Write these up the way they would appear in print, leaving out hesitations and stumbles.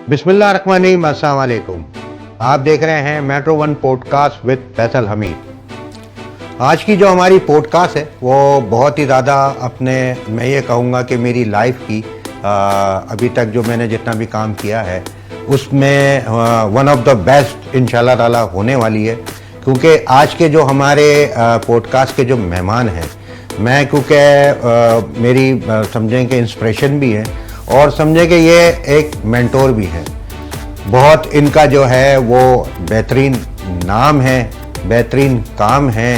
बिस्मिल्लाहिर्रहमानिर्रहीम, अस्सलाम वालेकुम। आप देख रहे हैं metro one podcast with Faisal Hamid. आज की जो हमारी पॉडकास्ट है वो बहुत ही ज़्यादा अपने मैं ये कहूँगा कि मेरी लाइफ की अभी तक जो मैंने जितना भी काम किया है उसमें वन ऑफ द बेस्ट इंशाल्लाह ताला होने वाली है। क्योंकि आज के जो हमारे पॉडकास्ट के जो मेहमान हैं, मैं क्योंकि मेरी समझें कि इंस्पिरेशन भी है और समझें कि ये एक मेंटोर भी है। बहुत इनका जो है वो बेहतरीन नाम है, बेहतरीन काम है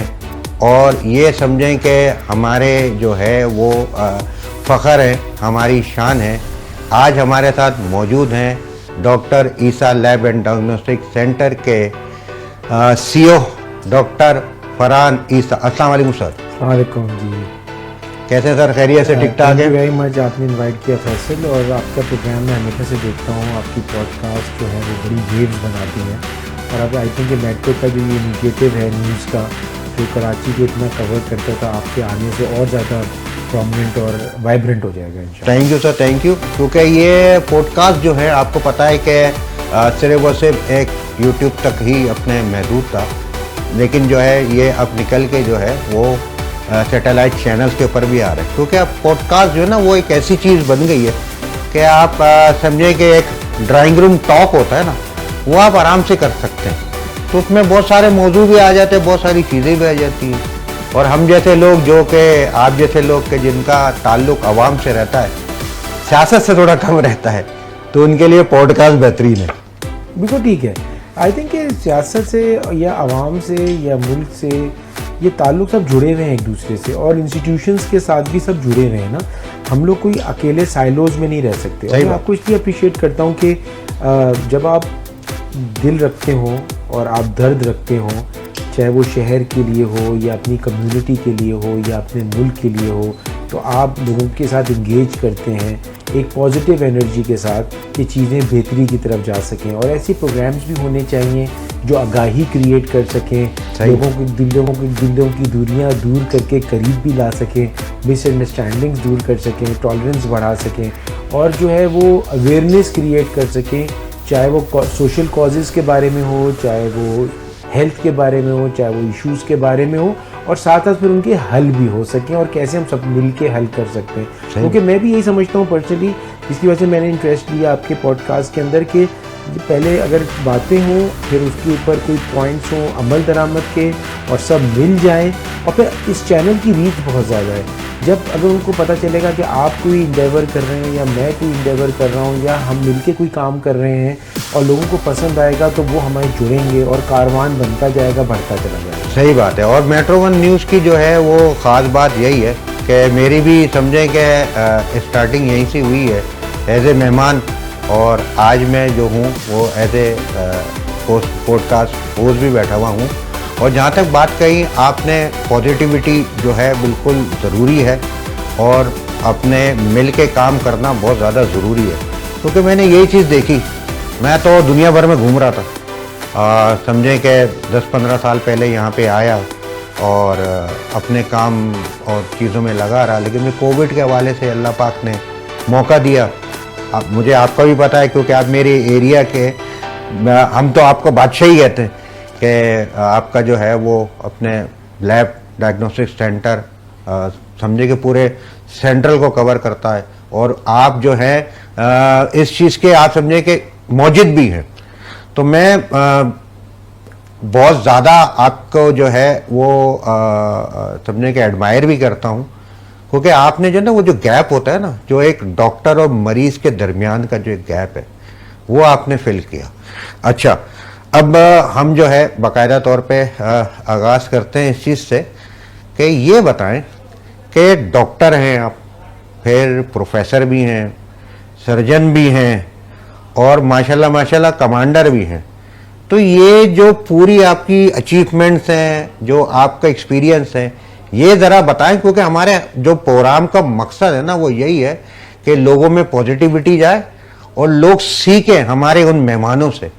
और ये समझें कि हमारे जो है वो फ़ख्र है, हमारी शान है। आज हमारे साथ मौजूद हैं doctor Isa lab and diagnostic centre के CEO डॉक्टर फरहान ईसा। अस्सलाम वालेकुम सर। वालेकुम जी। कैसे सर, खैरियत से? ठीक ठाक है। वेरी मच, आपने इनवाइट किया फैसल, और आपका प्रोग्राम मैं हमेशा से देखता हूँ। आपकी पॉडकास्ट जो है वो बड़ी वेव्स बनाती हैं और अब आई थिंक मेट्रो का जो ये इनिशिएटिव है न्यूज़ का, जो कराची को इतना कवर करता था, आपके आने से और ज़्यादा प्रोमिनेंट और वाइब्रेंट हो जाएगा इंशाल्लाह। Thank you sir, thank you. क्योंकि ये पॉडकास्ट जो है आपको पता है कि सिर्फ और सिर्फ एक यूट्यूब तक ही अपने महदूद था, लेकिन जो है ये अब निकल के जो है वो सैटेलाइट चैनल्स के ऊपर भी आ रहे हैं। क्योंकि अब पॉडकास्ट जो है ना वो एक ऐसी चीज़ बन गई है कि आप समझें कि एक ड्राइंग रूम टॉक होता है ना, वो आप आराम से कर सकते हैं। तो उसमें बहुत सारे मौजू भी आ जाते हैं, बहुत सारी चीज़ें भी आ जाती हैं। और हम जैसे लोग जो कि आप जैसे लोग के जिनका ताल्लुक़ आवाम से रहता है, सियासत से थोड़ा कम रहता है, तो उनके लिए पॉडकास्ट बेहतरीन है। बिल्कुल ठीक है। आई थिंक कि सियासत से या आवाम से या मुल्क से ये ताल्लुक़ सब जुड़े हुए हैं एक दूसरे से, और इंस्टीट्यूशंस के साथ भी सब जुड़े हुए हैं ना। हम लोग कोई अकेले साइलोज में नहीं रह सकते। और मैं आपको इसलिए अप्रिशिएट करता हूँ कि जब आप दिल रखते हो और आप दर्द रखते हो, चाहे वो शहर के लिए हो या अपनी कम्युनिटी के लिए हो या अपने मुल्क के लिए हो, तो आप लोगों के साथ इंगेज करते हैं एक पॉजिटिव एनर्जी के साथ कि चीज़ें बेहतरी की तरफ जा सकें। और ऐसे प्रोग्राम्स भी होने चाहिए जो आगाही क्रिएट कर सकें, लोगों की दिलों की दूरियां दूर करके करीब भी ला सकें, मिसअंडरस्टैंडिंग्स दूर कर सकें, टॉलरेंस बढ़ा सकें, और जो है वो अवेयरनेस क्रिएट कर सकें, चाहे वो सोशल कॉजेज़ के बारे में हो, चाहे वो हेल्थ के बारे में हो, चाहे वो इश्यूज़ के बारे में हो, और साथ साथ फिर उनके हल भी हो सकें और कैसे हम सब मिल के हल कर सकते हैं। क्योंकि मैं भी यही समझता हूँ पर्सनली, इसकी वजह से मैंने इंटरेस्ट लिया आपके पॉडकास्ट के अंदर कि पहले अगर बातें हों, फिर उसके ऊपर कोई पॉइंट्स हों अमल दरामद के, और सब मिल जाएं। और फिर इस चैनल की रीच बहुत ज़्यादा है। जब अगर उनको पता चलेगा कि आप कोई इंडेवर कर रहे हैं या मैं कोई इंडेवर कर रहा हूँ या हम मिलके कोई काम कर रहे हैं और लोगों को पसंद आएगा, तो वो हमारे जुड़ेंगे और कारवान बनता जाएगा, बढ़ता चला जाएगा। सही बात है। और मेट्रो वन न्यूज़ की जो है वो ख़ास बात यही है कि मेरी भी समझें कि स्टार्टिंग यहीं से हुई है एज ए मेहमान, और आज मैं जो हूँ वो एज ए पॉडकास्ट होस्ट भी बैठा हुआ हूँ। और जहाँ तक बात कही आपने, पॉजिटिविटी जो है बिल्कुल ज़रूरी है और अपने मिल के काम करना बहुत ज़्यादा ज़रूरी है। क्योंकि मैंने यही चीज़ देखी, मैं तो दुनिया भर में घूम रहा था, समझें कि 10-15 साल पहले यहाँ पे आया और अपने काम और चीज़ों में लगा रहा, लेकिन मैं कोविड के हवाले से अल्लाह पाक ने मौका दिया। अब मुझे आपका भी पता है क्योंकि आप मेरे एरिया के, हम तो आपको बादशाह ही कहते हैं कि आपका जो है वो अपने लैब डायग्नोस्टिक सेंटर समझे कि पूरे सेंट्रल को कवर करता है, और आप जो है इस चीज़ के आप समझे कि मौजूद भी हैं। तो मैं बहुत ज़्यादा आपको जो है वो समझे कि एडमायर भी करता हूँ, क्योंकि आपने जो ना वो जो गैप होता है ना, जो एक डॉक्टर और मरीज के दरमियान का जो एक गैप है, वो आपने फिल किया। अच्छा, अब हम जो है बाकायदा तौर पे आगाज़ करते हैं इस चीज़ से कि ये बताएं कि डॉक्टर हैं आप, फिर प्रोफेसर भी हैं, सर्जन भी हैं, और माशाल्लाह माशाल्लाह कमांडर भी हैं। तो ये जो पूरी आपकी अचीवमेंट्स हैं, जो आपका एक्सपीरियंस है, ये ज़रा बताएं। क्योंकि हमारे जो प्रोग्राम का मकसद है ना वो यही है कि लोगों में पॉजिटिविटी जाए और लोग सीखें हमारे उन मेहमानों से,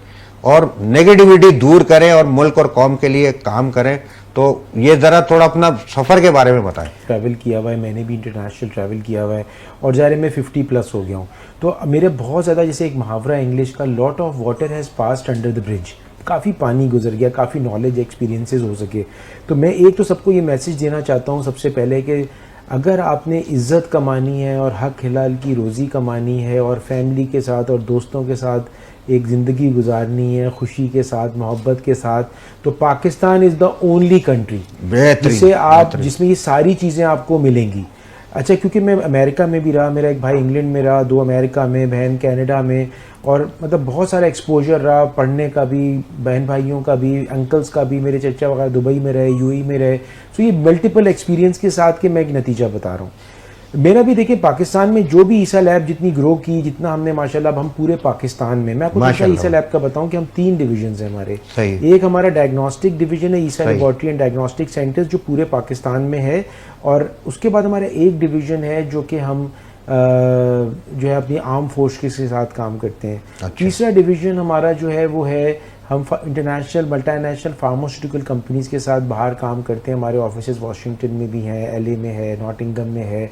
और नेगेटिविटी दूर करें और मुल्क और कौम के लिए काम करें। तो तो ये ज़रा थोड़ा अपना सफ़र के बारे में बताएं। ट्रैवल किया हुआ है, मैंने भी इंटरनेशनल ट्रैवल किया हुआ है और ज़ाहिर है मैं 50+ हो गया हूँ, तो मेरे बहुत ज़्यादा, जैसे एक मुहावरा इंग्लिश का, lot of water has passed under the bridge, काफ़ी पानी गुजर गया, काफ़ी नॉलेज एक्सपीरियंसेस हो सके। तो मैं एक तो सबको ये मैसेज देना चाहता हूँ सबसे पहले कि अगर आपने इज़्ज़त कमानी है और हक हिलाल की रोज़ी कमानी है और फैमिली के साथ और दोस्तों के साथ एक ज़िंदगी गुजारनी है खुशी के साथ, मोहब्बत के साथ, तो Pakistan is the only country जिसे आप, जिसमें ये सारी चीज़ें आपको मिलेंगी। अच्छा, क्योंकि मैं अमेरिका में भी रहा, मेरा एक भाई इंग्लैंड में रहा, 2 अमेरिका में, बहन कनाडा में, और मतलब बहुत सारा एक्सपोजर रहा पढ़ने का भी, बहन भाइयों का भी, अंकल्स का भी, मेरे चचा वगैरह दुबई में रहे, यूएई में रहे। सो ये मल्टीपल एक्सपीरियंस के साथ के मैं एक नतीजा बता रहा हूँ। मेरा भी देखिए, पाकिस्तान में जो भी ईसा लैब जितनी ग्रो की, जितना हमने माशाल्लाह, अब हम पूरे पाकिस्तान में, मैं आपको दूसरा ईसा लैब का बताऊं कि हम 3 डिवीजन हैं हमारे। एक हमारा डायग्नोस्टिक डिवीजन है, ईसा लेबोरेटरी एंड डायग्नोस्टिक सेंटर्स, जो पूरे पाकिस्तान में है, और उसके बाद हमारा एक डिवीजन है जो कि हम जो है अपनी आर्म फोर्स के साथ काम करते हैं। अच्छा। तीसरा डिवीजन हमारा जो है वो है, हम इंटरनेशनल मल्टीनेशनल फार्मास्यूटिकल कंपनीज़ के साथ बाहर काम करते हैं। हमारे ऑफिसेज वाशिंगटन में भी हैं, एलए में है, नॉटिंगम में है,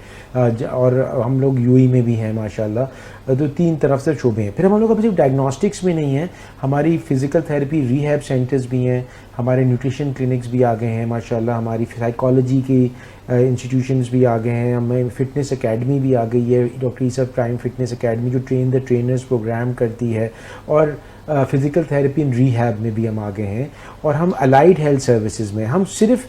और हम लोग यूएई में भी हैं माशाल्लाह। तो 3 तरफ से शोबे हैं। फिर हम लोग अभी सिर्फ डायग्नोस्टिक्स में नहीं है, हमारी फ़िज़िकल थेरेपी रिहैब सेंटर्स भी हैं, हमारे न्यूट्रिशन क्लिनिक्स भी आ गए हैं माशाल्लाह, हमारी साइकोलॉजी की इंस्टीट्यूशंस भी आ गए हैं, हमें फ़िटनेस एकेडमी भी आ गई है, डॉक्टर ईसफ प्राइम फ़िटनेस एकेडमी, जो ट्रेन द ट्रेनर्स प्रोग्राम करती है, और फ़िज़िकल थेरेपी इन रिहैब में भी हम आ गए हैं। और हम अलाइड हेल्थ सर्विसेज में हम सिर्फ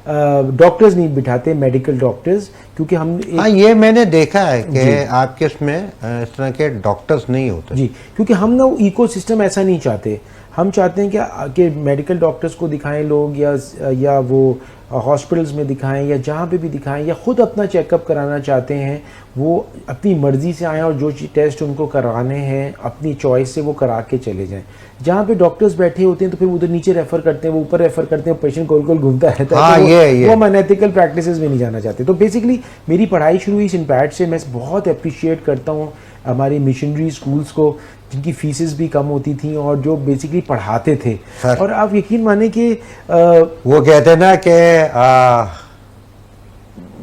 डॉक्टर्स नहीं बिठाते, मेडिकल डॉक्टर्स, क्योंकि हम हाँ, ये मैंने देखा है कि आपके इसमें इस तरह के डॉक्टर्स नहीं होते जी, क्योंकि हम ना इकोसिस्टम ऐसा नहीं चाहते। हम चाहते हैं कि मेडिकल डॉक्टर्स को दिखाएं लोग, या वो हॉस्पिटल्स में दिखाएं, या जहाँ पे भी दिखाएं, या ख़ुद अपना चेकअप कराना चाहते हैं वो अपनी मर्ज़ी से आएँ, और जो टेस्ट उनको कराने हैं अपनी चॉइस से वो करा के चले जाएं। जहाँ पे डॉक्टर्स बैठे होते हैं तो फिर उधर नीचे रेफ़र करते हैं, वो ऊपर रेफ़र करते हैं, पेशेंट गोल गोल घूमता रहता है। हाँ, तो वो हम अनएथिकल प्रैक्टिसेस में नहीं जाना चाहते। तो बेसिकली मेरी पढ़ाई शुरू हुई सिनपैड से। मैं बहुत अप्रिशिएट करता हूँ हमारी मिशनरी स्कूल्स को, जिनकी फीसेस भी कम होती थी और जो बेसिकली पढ़ाते थे। और आप यकीन माने कि वो कहते हैं ना कि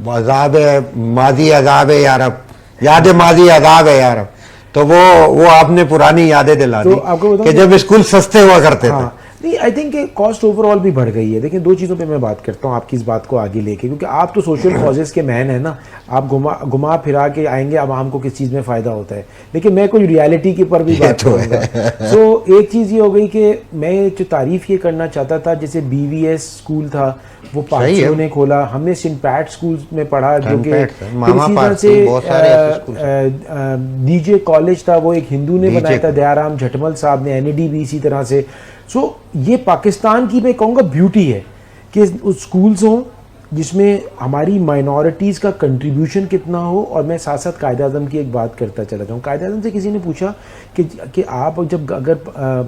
अज़ाब माजी अज़ाब यारब, याद माजी अज़ाब है यारब, तो वो आपने पुरानी यादें दिला दी कि जब स्कूल सस्ते हुआ करते थे। नहीं, आई थिंक कॉस्ट ओवरऑल भी बढ़ गई है। देखिए, 2 चीज़ों पे मैं बात करता हूँ आपकी इस बात को आगे लेके, क्योंकि आप तो सोशल कॉजेज़ के मैन है ना, आप घुमा फिरा के आएंगे अब आम को किस चीज़ में फ़ायदा होता है, लेकिन मैं कुछ रियलिटी के पर भी बात करूँगा। सो एक चीज़ ये हो गई कि मैं जो तारीफ़ ये करना चाहता था, जैसे BVS स्कूल था, वो पार्सियों ने खोला, हमने सिनपैड स्कूल में पढ़ा, जो कि इसी तरह से DJ कॉलेज था, वो एक हिंदू ने बनाया था, दयाराम झटमल साहब ने, NAD भी इसी तरह से। सो ये पाकिस्तान की मैं कहूँगा ब्यूटी है कि उस स्कूल्स हों जिसमें हमारी माइनॉरिटीज़ का कंट्रीब्यूशन कितना हो। और मैं साथ साथ कायद आज़म की एक बात करता चला जाऊँ। कायद आज़म से किसी ने पूछा कि आप जब अगर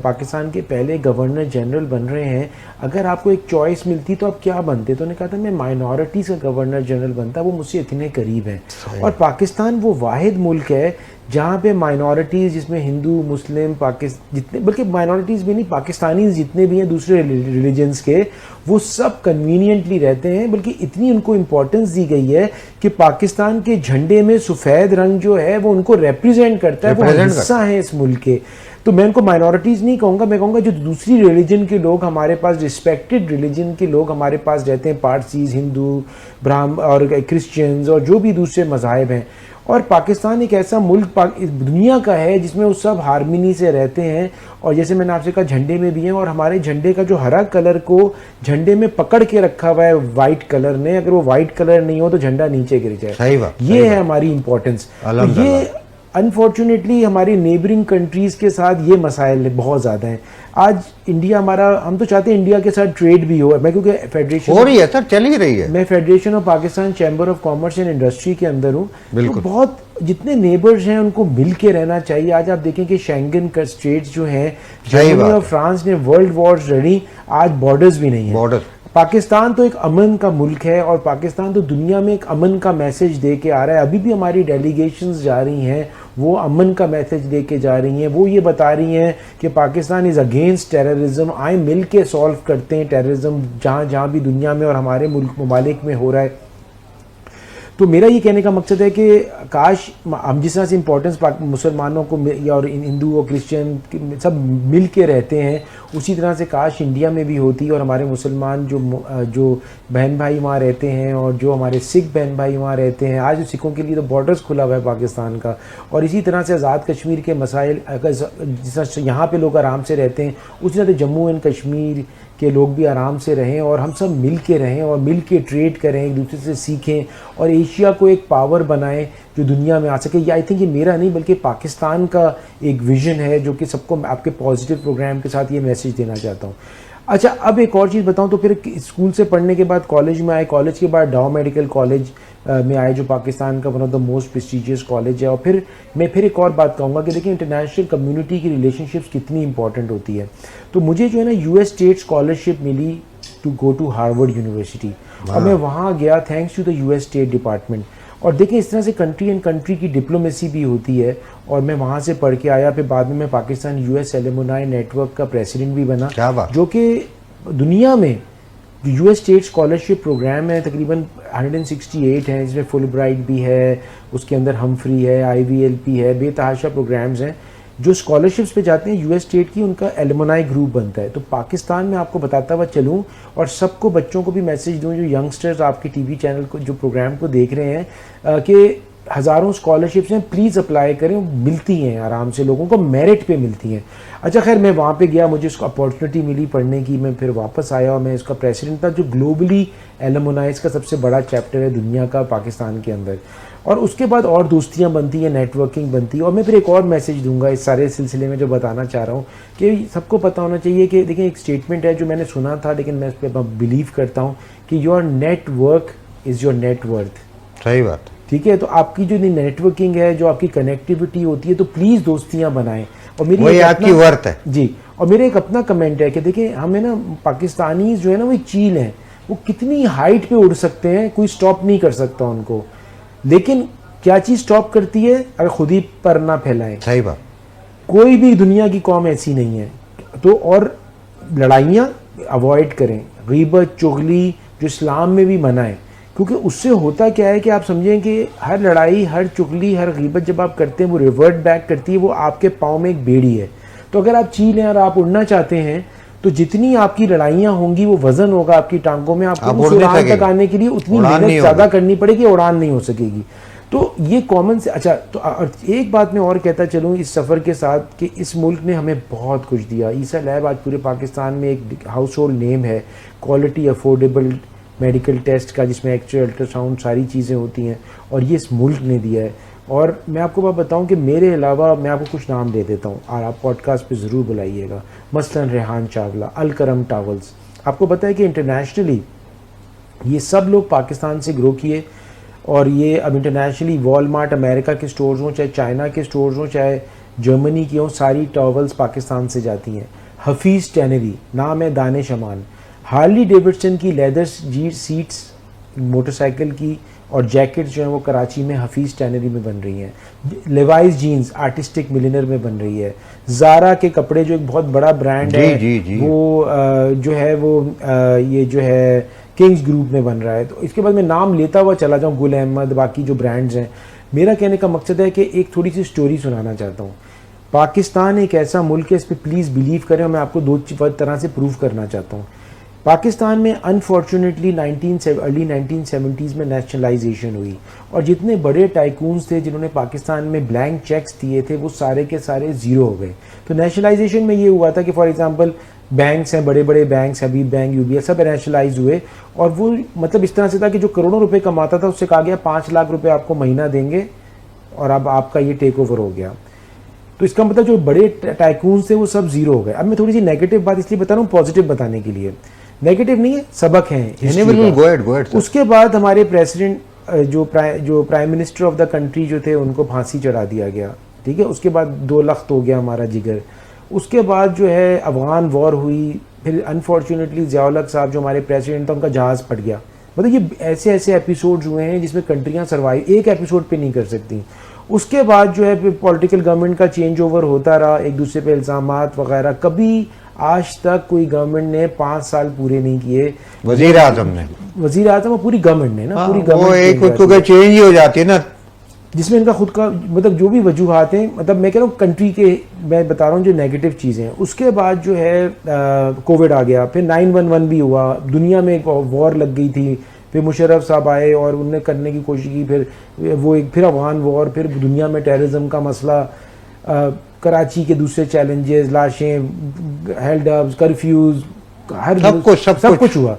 पाकिस्तान के पहले गवर्नर जनरल बन रहे हैं, अगर आपको एक चॉइस मिलती तो आप क्या बनते? तो उन्होंने कहा था मैं माइनॉरिटीज़ का गवर्नर जनरल बनता, वो मुझसे इतने करीब हैं। और पाकिस्तान वो वाहिद मुल्क है जहाँ पे माइनॉरिटीज़, जिसमें हिंदू, मुस्लिम, जितने, बल्कि माइनॉरिटीज़ भी नहीं, पाकिस्तानी जितने भी हैं दूसरे रिलीजन्स के, वो सब कन्वीनियंटली रहते हैं। बल्कि इतनी उनको इम्पोर्टेंस दी गई है कि पाकिस्तान के झंडे में सफ़ेद रंग जो है वो उनको रिप्रेजेंट करता है, वो हिस्सा है इस मुल्क के। तो मैं उनको माइनॉरिटीज़ नहीं कहूँगा, मैं कहूँगा जो दूसरी रिलीजन के लोग हमारे पास, रिस्पेक्टेड रिलीजन के लोग हमारे पास रहते हैं, पारसीज़, हिंदू, ब्राह्मण और क्रिश्चियंस और जो भी दूसरे मज़ाहिब हैं। और पाकिस्तान एक ऐसा मुल्क दुनिया का है जिसमें वो सब हारमोनी से रहते हैं। और जैसे मैंने आपसे कहा, झंडे में भी हैं, और हमारे झंडे का जो हरा कलर को झंडे में पकड़ के रखा हुआ है वाइट कलर ने, अगर वो वाइट कलर नहीं हो तो झंडा नीचे गिर जाए। सही बात, ये है हमारी इंपॉर्टेंस। तो ये अनफॉर्चुनेटली हमारी नेबरिंग कंट्रीज़ के साथ ये मसाइल बहुत ज़्यादा हैं। आज इंडिया हमारा, हम तो चाहते हैं इंडिया के साथ ट्रेड भी हो। मैं क्योंकि फेडरेशन हो रही है सर, चल ही रही है, मैं federation of Pakistan chamber of commerce and industry के अंदर हूँ। तो बहुत जितने नेबर्स हैं उनको मिल के रहना चाहिए। आज आप देखें कि शेंगन का स्टेट्स जो हैं, जर्मनी और फ्रांस ने वर्ल्ड वॉर्स लड़ी, आज बॉर्डर्स भी नहीं है। पाकिस्तान तो एक अमन का मुल्क है, और पाकिस्तान तो दुनिया में एक अमन का मैसेज दे के आ रहा है। अभी भी हमारी डेलीगेशंस जा रही हैं वो अमन का मैसेज दे के जा रही हैं, वो ये बता रही हैं कि पाकिस्तान इज़ अगेंस्ट टेररिज्म, आए मिल के सॉल्व करते हैं टेररिज्म जहाँ जहाँ भी दुनिया में और हमारे मुल्क ममालिक में हो रहा है। तो मेरा ये कहने का मकसद है कि काश हम जिस तरह से इम्पोर्टेंस मुसलमानों को और हिंदू और क्रिश्चियन सब मिल के रहते हैं, उसी तरह से काश इंडिया में भी होती और हमारे मुसलमान जो बहन भाई वहाँ रहते हैं और जो हमारे सिख बहन भाई वहाँ रहते हैं, आज सिखों के लिए तो बॉर्डर्स खुला हुआ है पाकिस्तान का, और इसी तरह से आज़ाद कश्मीर के मसाइल अगर जिस तरह यहाँ पे लोग आराम से रहते हैं उसी तरह से जम्मू एंड कश्मीर के लोग भी आराम से रहें और हम सब मिल के रहें और मिल के ट्रेड करें, एक दूसरे से सीखें और एशिया को एक पावर बनाएं जो दुनिया में आ सके। ये आई थिंक ये मेरा नहीं बल्कि पाकिस्तान का एक विज़न है जो कि सबको आपके पॉजिटिव प्रोग्राम के साथ ये मैसेज देना चाहता हूँ। अच्छा, अब एक और चीज़ बताऊँ तो फिर स्कूल से पढ़ने के बाद कॉलेज में आए, कॉलेज के बाद डाउ मेडिकल कॉलेज में आए जो पाकिस्तान का one of the most prestigious college है। और फिर मैं एक और बात कहूँगा कि देखिए इंटरनेशनल कम्युनिटी की रिलेशनशिप्स कितनी इंपॉर्टेंट होती है। तो मुझे जो है ना यूएस स्टेट स्कॉलरशिप मिली to go to Harvard University और मैं वहाँ गया thanks to the US State Department. और देखिए इस तरह से कंट्री एंड कंट्री की डिप्लोमेसी भी होती है और मैं वहाँ से पढ़ के आया। फिर बाद में मैं पाकिस्तान यूएस एलुमनाई नेटवर्क का प्रेसिडेंट भी बना, जो कि दुनिया में यूएस स्टेट स्कॉलरशिप प्रोग्राम है तकरीबन 168 हैं, इसमें फुल ब्राइट भी है, उसके अंदर हमफ्री है, IVLP है, बेतहाशा प्रोग्राम्स हैं जो स्कॉलरशिप्स पे जाते हैं यूएस स्टेट की, उनका एलुमनाई ग्रुप बनता है। तो पाकिस्तान में आपको बताता हुआ चलूँ और सबको बच्चों को भी मैसेज दूँ जो यंगस्टर्स आपके टीवी चैनल को जो प्रोग्राम को देख रहे हैं कि हज़ारों स्कॉलरशिप्स हैं, प्लीज़ अप्लाई करें, मिलती हैं आराम से, लोगों को मेरिट पे मिलती हैं। अच्छा खैर मैं वहाँ पे गया, मुझे इसको अपॉर्चुनिटी मिली पढ़ने की, मैं फिर वापस आया और मैं इसका प्रेसिडेंट था जो ग्लोबली एलुमनाइज का सबसे बड़ा चैप्टर है दुनिया का पाकिस्तान के अंदर। और उसके बाद और दोस्तियाँ बनती हैं, नेटवर्किंग बनती है। और मैं फिर एक और मैसेज दूंगा इस सारे सिलसिले में जो बताना चाह रहा हूँ कि सबको पता होना चाहिए कि देखिए एक स्टेटमेंट है जो मैंने सुना था लेकिन मैं इस पर बिलीव करता हूँ कि your network is your net worth. सही बात, ठीक है। तो आपकी जो नेटवर्किंग है, जो आपकी कनेक्टिविटी होती है, तो प्लीज़ दोस्तियाँ बनाएं। और मेरी वही आपकी वर्थ है जी। और मेरा एक अपना कमेंट है कि देखिए हमें ना पाकिस्तानी जो है ना वो चील हैं, वो कितनी हाइट पे उड़ सकते हैं, कोई स्टॉप नहीं कर सकता उनको, लेकिन क्या चीज़ स्टॉप करती है? अगर खुद ही पर ना फैलाएं। सही बात, कोई भी दुनिया की कौम ऐसी नहीं है। तो और लड़ाइयाँ अवॉइड करें, गीबत चुगली जो इस्लाम में भी मना है, क्योंकि उससे होता क्या है कि आप समझें कि हर लड़ाई, हर चुगली, हर गीबत जब आप करते हैं वो रिवर्ट बैक करती है, वो आपके पाँव में एक बेड़ी है। तो अगर आप चील हैं और आप उड़ना चाहते हैं तो जितनी आपकी लड़ाइयाँ होंगी वो वजन होगा आपकी टांगों में, आपको उस उड़ान तक आने के लिए उतनी मेहनत ज़्यादा करनी पड़ेगी, उड़ान नहीं हो सकेगी। तो ये कॉमन से। अच्छा, तो एक बात मैं और कहता चलूँ इस सफ़र के साथ कि इस मुल्क ने हमें बहुत कुछ दिया। ईसा लैब आज पूरे पाकिस्तान में एक हाउस होल्ड नेम है, क्वालिटी अफोर्डेबल मेडिकल टेस्ट का जिसमें एक्सरे, अल्ट्रासाउंड सारी चीज़ें होती हैं, और ये इस मुल्क ने दिया है। और मैं आपको बात बताऊं कि मेरे अलावा मैं आपको कुछ नाम दे देता हूं और आप पॉडकास्ट पे ज़रूर बुलाइएगा, मसलन रेहान चावला, अलकरम टावल्स। आपको पता है कि इंटरनेशनली ये सब लोग पाकिस्तान से ग्रो किए और ये अब इंटरनेशनली वॉलमार्ट अमेरिका के स्टोर्स हों, चाहे चाइना के स्टोर्स हों, चाहे जर्मनी की हों, सारी टॉवल्स पाकिस्तान से जाती हैं। हफीज़ टैनरी नाम है, दानिश अमान, हार्ली डेविडसन की लेदर सीट्स मोटरसाइकिल की और जैकेट जो है वो कराची में हफीज़ टैनरी में बन रही हैं। लेवाइस जीन्स आर्टिस्टिक मिलिनर में बन रही है। ज़ारा के कपड़े जो एक बहुत बड़ा ब्रांड है जी। वो जो है वो ये जो है किंग्स ग्रुप में बन रहा है। तो इसके बाद मैं नाम लेता हुआ चला जाऊँ, गुल अहमद, बाकी जो ब्रांड्स हैं। मेरा कहने का मकसद है कि एक थोड़ी सी स्टोरी सुनाना चाहता हूँ। पाकिस्तान एक ऐसा मुल्क है, इस पर प्लीज़ बिलीव करें, और मैं आपको दो तरह से प्रूव करना चाहता हूँ। पाकिस्तान में अनफॉर्चुनेटली अर्ली 1970s में नेशनलाइजेशन हुई और जितने बड़े टाइकून्स थे जिन्होंने पाकिस्तान में ब्लैंक चेक्स दिए थे वो सारे के सारे ज़ीरो हो गए। तो नेशनलाइजेशन में ये हुआ था कि फॉर एग्जांपल बैंक्स हैं, बड़े बड़े बैंक्स, हबीब बैंक, UBS, सब नेशनलाइज हुए और वो मतलब इस तरह से था कि जो करोड़ों रुपए कमाता था उससे कहा गया 5 लाख रुपए आपको महीना देंगे और अब आपका ये टेक ओवर हो गया। तो इसका मतलब जो बड़े टाइकून्स थे वो सब ज़ीरो हो गए। अब मैं थोड़ी सी नेगेटिव बात इसलिए बता रहा हूँ, पॉजिटिव बताने के लिए। नेगेटिव नहीं है, सबक है। उसके बाद हमारे प्रेसिडेंट जो prime minister of the country जो थे उनको फांसी चढ़ा दिया गया, ठीक है। उसके बाद 2 लख्त हो गया हमारा जिगर। उसके बाद जो है अफगान वॉर हुई, फिर अनफॉर्चुनेटली ज़ियाउल हक साहब जो हमारे प्रेसिडेंट थे उनका जहाज़ फट गया। मतलब ये ऐसे एपिसोड्स हुए हैं जिसमें कंट्रियाँ सर्वाइव एक एपिसोड पे नहीं कर सकती। उसके बाद जो है पॉलिटिकल गवर्नमेंट का चेंज ओवर होता रहा, एक दूसरे पे इल्ज़ामात वगैरह, कभी आज तक कोई गवर्नमेंट ने 5 साल पूरे नहीं किए। वजीर आजम और पूरी गवर्नमेंट ने ना, पूरी वो गवर्नमेंट एक खुद चेंज ही हो जाती है ना, जिसमें इनका खुद का मतलब जो भी वजूहात हैं, मतलब मैं कह रहा हूँ कंट्री के, मैं बता रहा हूँ जो नेगेटिव चीज़ें हैं। उसके बाद जो है कोविड आ गया, फिर 9/11 भी हुआ, दुनिया में एक वॉर लग गई थी, फिर मुशर्रफ साहब आए और उनने करने की कोशिश की, फिर वो एक फिर अफगान वॉर, फिर दुनिया में टेररिज्म का मसला, कराची के दूसरे चैलेंजेस, लाशें, हेल्ड अप्स, कर्फ्यूज, हर सब कुछ हुआ।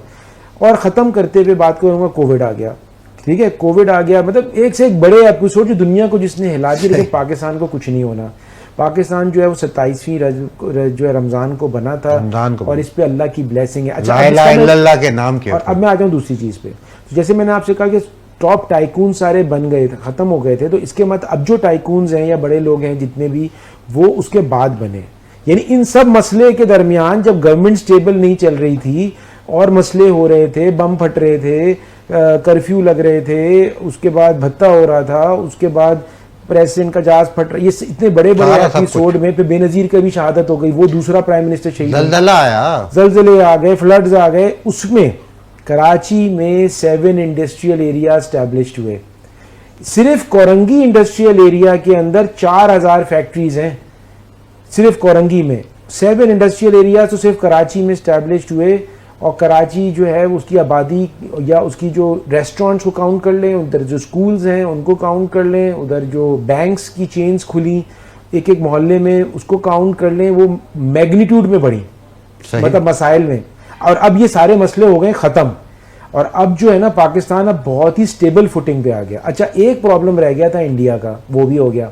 और ख़त्म करते हुए बात करूँगा, कोविड आ गया। ठीक है, कोविड आ गया, मतलब एक से एक बड़े एपिसोड जो दुनिया को जिसने हिला दिया, लेकिन पाकिस्तान को कुछ नहीं होना। पाकिस्तान जो है वो 27वीं जो है रमज़ान को बना था, और इस पे अल्लाह की ब्लेसिंग है। अच्छा, अल्लाह के नाम के। और अब मैं आता हूँ दूसरी चीज़ पे। तो जैसे मैंने आपसे कहा कि टॉप टाइकून सारे बन गए थे, ख़त्म हो गए थे, तो इसके मतलब अब जो टाइकून्स हैं या बड़े लोग हैं जितने भी, वो उसके बाद बने। यानी इन सब मसले के दरमियान जब गवर्नमेंट स्टेबल नहीं चल रही थी और मसले हो रहे थे, बम फट रहे थे, कर्फ्यू लग रहे थे, उसके बाद भत्ता हो रहा था, उसके बाद प्रेसिडेंट का जहाज फट रहा, ये इतने बड़े बड़े एपिसोड में फिर बेनजीर की भी शहादत हो गई, वो दूसरा प्राइम मिनिस्टर शहीद, जलजले आ गए, फ्लड्स आ गए। उसमें कराची में 7 इंडस्ट्रियल एरिया स्टैब्लिश्ड हुए। सिर्फ कोरंगी इंडस्ट्रियल एरिया के अंदर 4000 फैक्ट्रीज हैं, सिर्फ कोरंगी में 7 इंडस्ट्रियल एरिया तो सिर्फ कराची में स्टैब्लिश्ड हुए। और कराची जो है उसकी आबादी या उसकी जो रेस्टोरेंट्स को काउंट कर लें, उधर जो स्कूल्स हैं उनको काउंट कर लें, उधर जो बैंक्स की चेन्स खुली एक एक मोहल्ले में उसको काउंट कर लें, वो मैग्नीट्यूड में बढ़ी, मतलब मसाइल में। और अब ये सारे मसले हो गए ख़त्म, और अब जो है ना पाकिस्तान अब बहुत ही स्टेबल फुटिंग पे आ गया। अच्छा, एक प्रॉब्लम रह गया था इंडिया का, वो भी हो गया।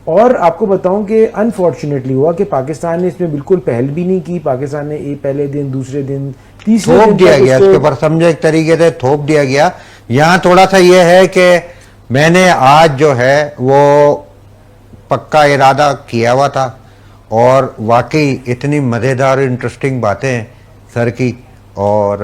और आपको बताऊं कि अनफॉर्चुनेटली हुआ कि पाकिस्तान ने इसमें बिल्कुल पहल भी नहीं की। पाकिस्तान ने पहले दिन, दूसरे दिन, तीसरे दिन थोप दिया गया, इसके ऊपर समझे एक तरीके से थोप दिया गया। यहाँ थोड़ा सा ये है कि मैंने आज जो है वो पक्का इरादा किया हुआ था, और वाकई इतनी मज़ेदार इंटरेस्टिंग बातें हैं सर की, और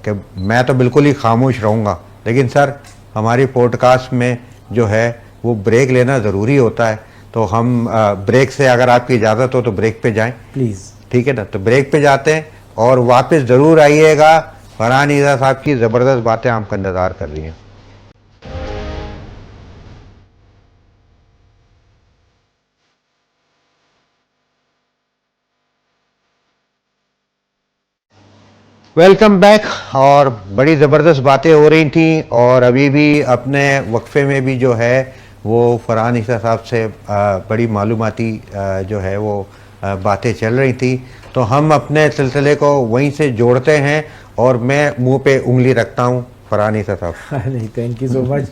कि मैं तो बिल्कुल ही खामोश रहूँगा। लेकिन सर, हमारी पॉडकास्ट में जो है वो ब्रेक लेना ज़रूरी होता है, तो हम ब्रेक से, अगर आपकी इजाज़त हो तो ब्रेक पे जाएं प्लीज़। ठीक है ना, तो ब्रेक पे जाते हैं और वापस ज़रूर आइएगा। फरहान ईसा साहब की ज़बरदस्त बातें आपका इंतज़ार कर रही हैं। Welcome back. और बड़ी ज़बरदस्त बातें हो रही थी, और अभी भी अपने वक्फे में भी जो है वो फरहान ईसा साहब से बड़ी मालूमाती जो है वो बातें चल रही थी। तो हम अपने सिलसिले को वहीं से जोड़ते हैं, और मैं मुंह पे उंगली रखता हूँ फरहान ईसा साहब। नहीं, थैंक यू सो मच,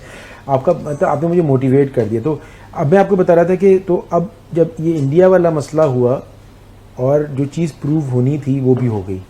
आपका मतलब आपने मुझे मोटिवेट कर दिया। तो अब मैं आपको बता रहा था कि तो अब जब ये इंडिया वाला मसला हुआ और जो चीज़ प्रूव होनी थी वो भी हो गई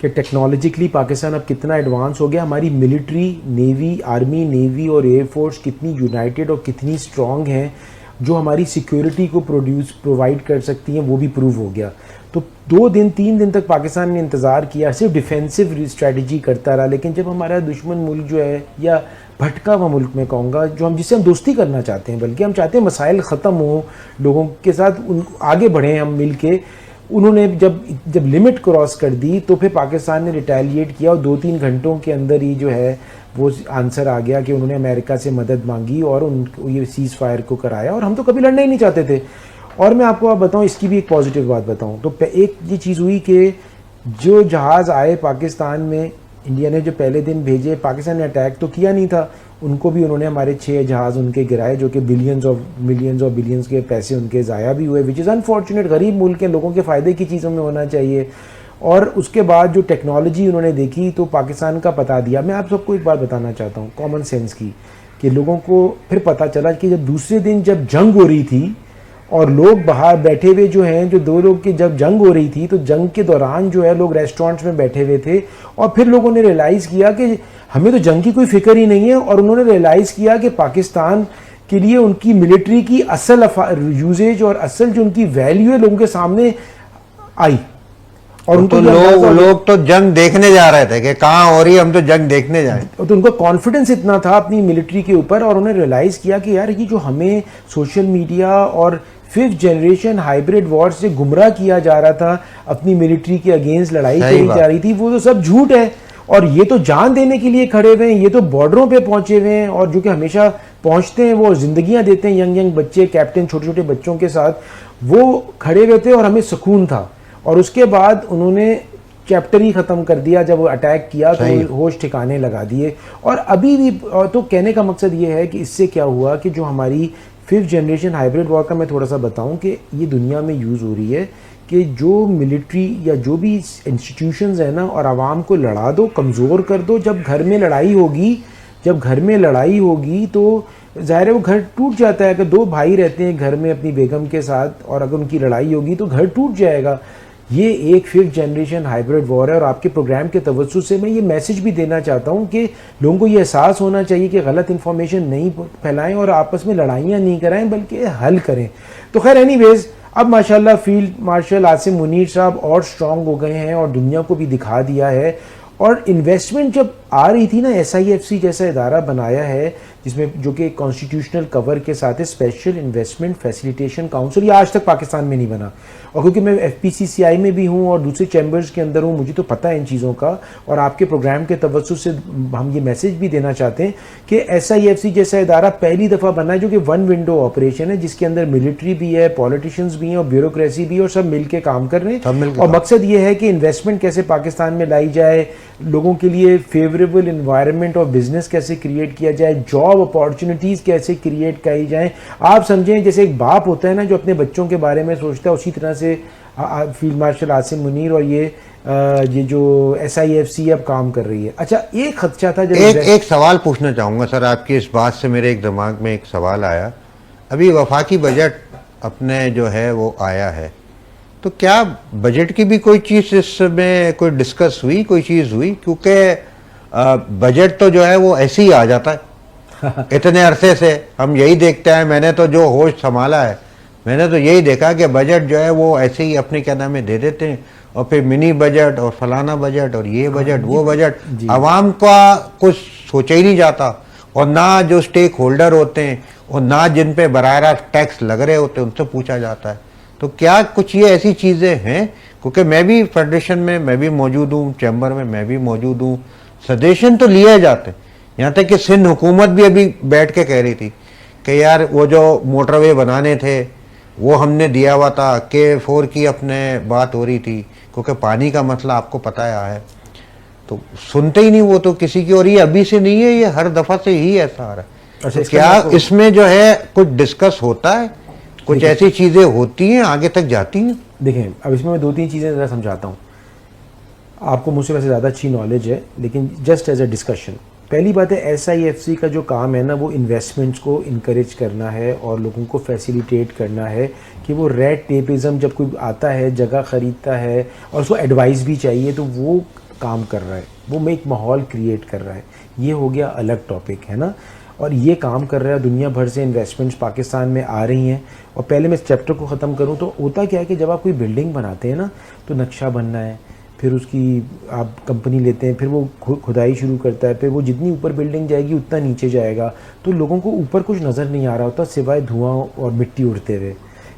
कि टेक्नोलॉजिकली पाकिस्तान अब कितना एडवांस हो गया। हमारी मिलिट्री, नेवी, आर्मी, नेवी और एयरफोर्स कितनी यूनाइटेड और कितनी स्ट्रॉन्ग हैं, जो हमारी सिक्योरिटी को प्रोवाइड कर सकती हैं, वो भी प्रूव हो गया। तो 2 दिन 3 दिन तक पाकिस्तान ने इंतज़ार किया, सिर्फ डिफेंसिव स्ट्रेटजी करता रहा। लेकिन जब हमारा दुश्मन मुल्क जो है, या भटका हुआ मुल्क में कहूँगा, जिससे हम दोस्ती करना चाहते हैं, बल्कि हम चाहते हैं मसाइल ख़त्म हो, लोगों के साथ आगे बढ़ें हम मिल के, उन्होंने जब लिमिट क्रॉस कर दी तो फिर पाकिस्तान ने रिटेलिएट किया, और 2-3 घंटों के अंदर ही जो है वो आंसर आ गया कि उन्होंने अमेरिका से मदद मांगी और ये सीज़ फायर को कराया। और हम तो कभी लड़ना ही नहीं चाहते थे। और मैं आपको बताऊं, इसकी भी एक पॉजिटिव बात बताऊं तो एक ये चीज़ हुई कि जो जहाज़ आए पाकिस्तान में, इंडिया ने जो पहले दिन भेजे, पाकिस्तान ने अटैक तो किया नहीं था, उनको भी उन्होंने हमारे 6 जहाज़ उनके गिराए, जो कि मिलियंस और बिलियंस के पैसे उनके ज़ाया भी हुए, विच इज़ अनफॉर्चुनेट। गरीब मुल्क के लोगों के फ़ायदे की चीज़ों में होना चाहिए। और उसके बाद जो टेक्नोलॉजी उन्होंने देखी तो पाकिस्तान का पता दिया। मैं आप सबको एक बात बताना चाहता हूँ कॉमन सेंस की, कि लोगों को फिर पता चला कि जब दूसरे दिन जब जंग हो रही थी और लोग बाहर बैठे हुए जो हैं, जो 2 लोग की जब जंग हो रही थी, तो जंग के दौरान जो है लोग रेस्टोरेंट्स में बैठे हुए थे, और फिर लोगों ने रियलाइज़ किया कि हमें तो जंग की कोई फिक्र ही नहीं है। और उन्होंने रियलाइज़ किया कि पाकिस्तान के लिए उनकी मिलिट्री की असल यूजेज और असल जो उनकी वैल्यू है लोगों के सामने आई। और उनको तो लोग तो जंग देखने जा रहे थे कि कहाँ हो रही है, हम तो जंग देखने जाए। तो उनका कॉन्फिडेंस इतना था अपनी मिलिट्री के ऊपर, और उन्होंने रियलाइज किया कि यार ये जो हमें सोशल मीडिया और 5th जनरेशन हाइब्रिड वॉर से गुमराह किया जा रहा था, अपनी मिलिट्री के अगेंस्ट लड़ाई करी जा रही थी, वो तो सब झूठ है। और ये तो जान देने के लिए खड़े हुए हैं, ये तो बॉर्डरों पे पहुंचे हुए हैं, और जो कि हमेशा पहुंचते हैं वो जिंदगियां देते हैं यंग बच्चे, कैप्टन छोटे छोटे बच्चों के साथ, वो खड़े हुए थे और हमें सुकून था। और उसके बाद उन्होंने चैप्टर ही ख़त्म कर दिया, जब वो अटैक किया तो होश ठिकाने लगा दिए। और अभी भी तो कहने का मकसद ये है कि इससे क्या हुआ कि जो हमारी 5th जनरेशन हाइब्रिड वॉर का मैं थोड़ा सा बताऊं कि ये दुनिया में यूज़ हो रही है कि जो मिलिट्री या जो भी इंस्टीट्यूशंस है ना, और आवाम को लड़ा दो, कमज़ोर कर दो। जब घर में लड़ाई होगी तो ज़ाहिर है वो घर टूट जाता है। अगर 2 भाई रहते हैं घर में अपनी बेगम के साथ और अगर उनकी लड़ाई होगी तो घर टूट जाएगा। ये एक 5th जनरेशन हाइब्रिड वॉर है। और आपके प्रोग्राम के तवज्जुह से मैं ये मैसेज भी देना चाहता हूँ कि लोगों को ये एहसास होना चाहिए कि गलत इन्फॉर्मेशन नहीं फैलाएं और आपस में लड़ाइयाँ नहीं कराएं, बल्कि हल करें। तो खैर एनीवेज, अब माशाल्लाह फील्ड मार्शल आसिम मुनीर साहब और स्ट्रांग हो गए हैं और दुनिया को भी दिखा दिया है। और इन्वेस्टमेंट जब आ रही थी ना, SIFC जैसा इदारा बनाया है जिसमें जो कि कॉन्स्टिट्यूशनल कवर के साथ है, स्पेशल इन्वेस्टमेंट फैसिलिटेशन काउंसिल, ये आज तक पाकिस्तान में नहीं बना। और क्योंकि मैं FPCCI में भी हूँ और दूसरे चैम्बर्स के अंदर हूँ, मुझे तो पता है इन चीज़ों का। और आपके प्रोग्राम के तवज्जुह से हम ये मैसेज भी देना चाहते हैं कि SIFC जैसा इदारा पहली दफ़ा बना है जो कि 1 विंडो ऑपरेशन है, जिसके अंदर मिलिट्री भी है, पॉलिटिशियंस भी हैं और ब्यूरोक्रेसी भी है, और सब मिल के काम कर रहे हैं। और मकसद ये है कि इन्वेस्टमेंट कैसे पाकिस्तान में लाई जाए, लोगों के लिए फेवरेबल इन्वायरमेंट और बिजनेस कैसे क्रिएट किया जाए, जॉब अपॉर्चुनिटीज़ कैसे क्रिएट की जाएँ। आप समझें जैसे एक बाप होता है ना जो अपने बच्चों के बारे में सोचता है, उसी तरह से फील्ड मार्शल आसिम मुनीर और ये जो SIFC अब काम कर रही है। अच्छा, एक खदशा था, जब एक सवाल पूछना चाहूँगा सर आपकी इस बात से, मेरे एक दिमाग में एक सवाल आया। अभी वफाकी बजट अपने जो है वो आया है, तो क्या बजट की भी कोई चीज़ इसमें कोई डिस्कस हुई, कोई चीज़ हुई? क्योंकि बजट तो जो है वो ऐसे ही आ जाता है इतने अरसे से हम यही देखते हैं। मैंने तो जो होश संभाला है, मैंने तो यही देखा कि बजट जो है वो ऐसे ही अपने क्या नाम है दे देते हैं, और फिर मिनी बजट और फलाना बजट और ये बजट वो बजट, आवाम का कुछ सोचा ही नहीं जाता। और ना जो स्टेक होल्डर होते हैं और ना जिन पे बराह रास्त टैक्स लग रहे होते हैं उनसे पूछा जाता है। तो क्या कुछ ये ऐसी चीज़ें हैं? क्योंकि मैं भी फेडरेशन में मैं भी मौजूद हूँ, चैम्बर में मैं भी मौजूद हूँ, सजेशन तो लिए जाते हैं। यहाँ तक कि सिंध हुकूमत भी अभी बैठ के कह रही थी कि यार वो जो मोटरवे बनाने थे वो हमने दिया हुआ था, K4 की अपने बात हो रही थी, क्योंकि पानी का मसला आपको पता है। तो सुनते ही नहीं वो तो किसी की, और ये अभी से नहीं है, ये हर दफ़ा से ही ऐसा आ रहा है। अच्छा, तो क्या इसमें जो है कुछ डिस्कस होता है, कुछ ऐसी चीज़ें होती हैं आगे तक जाती हैं? देखें, अब इसमें मैं 2-3 चीज़ें ज़रा समझाता हूँ। आपको मुझसे वैसे ज़्यादा अच्छी नॉलेज है, लेकिन जस्ट एज अ डिस्कशन। पहली बात है, SIFC का जो काम है ना, वो इन्वेस्टमेंट्स को इनकरेज करना है और लोगों को फैसिलिटेट करना है कि वो रेड टेपिज़म, जब कोई आता है जगह ख़रीदता है और उसको एडवाइस भी चाहिए, तो वो काम कर रहा है, वो में एक माहौल क्रिएट कर रहा है। ये हो गया अलग टॉपिक है ना, और ये काम कर रहा है। दुनिया भर से इन्वेस्टमेंट्स पाकिस्तान में आ रही हैं। और पहले मैं इस चैप्टर को ख़त्म करूँ तो होता क्या है कि जब आप कोई बिल्डिंग बनाते हैं ना, तो नक्शा बनना है, फिर उसकी आप कंपनी लेते हैं, फिर वो खुदाई शुरू करता है, फिर वो जितनी ऊपर बिल्डिंग जाएगी उतना नीचे जाएगा। तो लोगों को ऊपर कुछ नज़र नहीं आ रहा होता सिवाय धुआं और मिट्टी उड़ते हुए।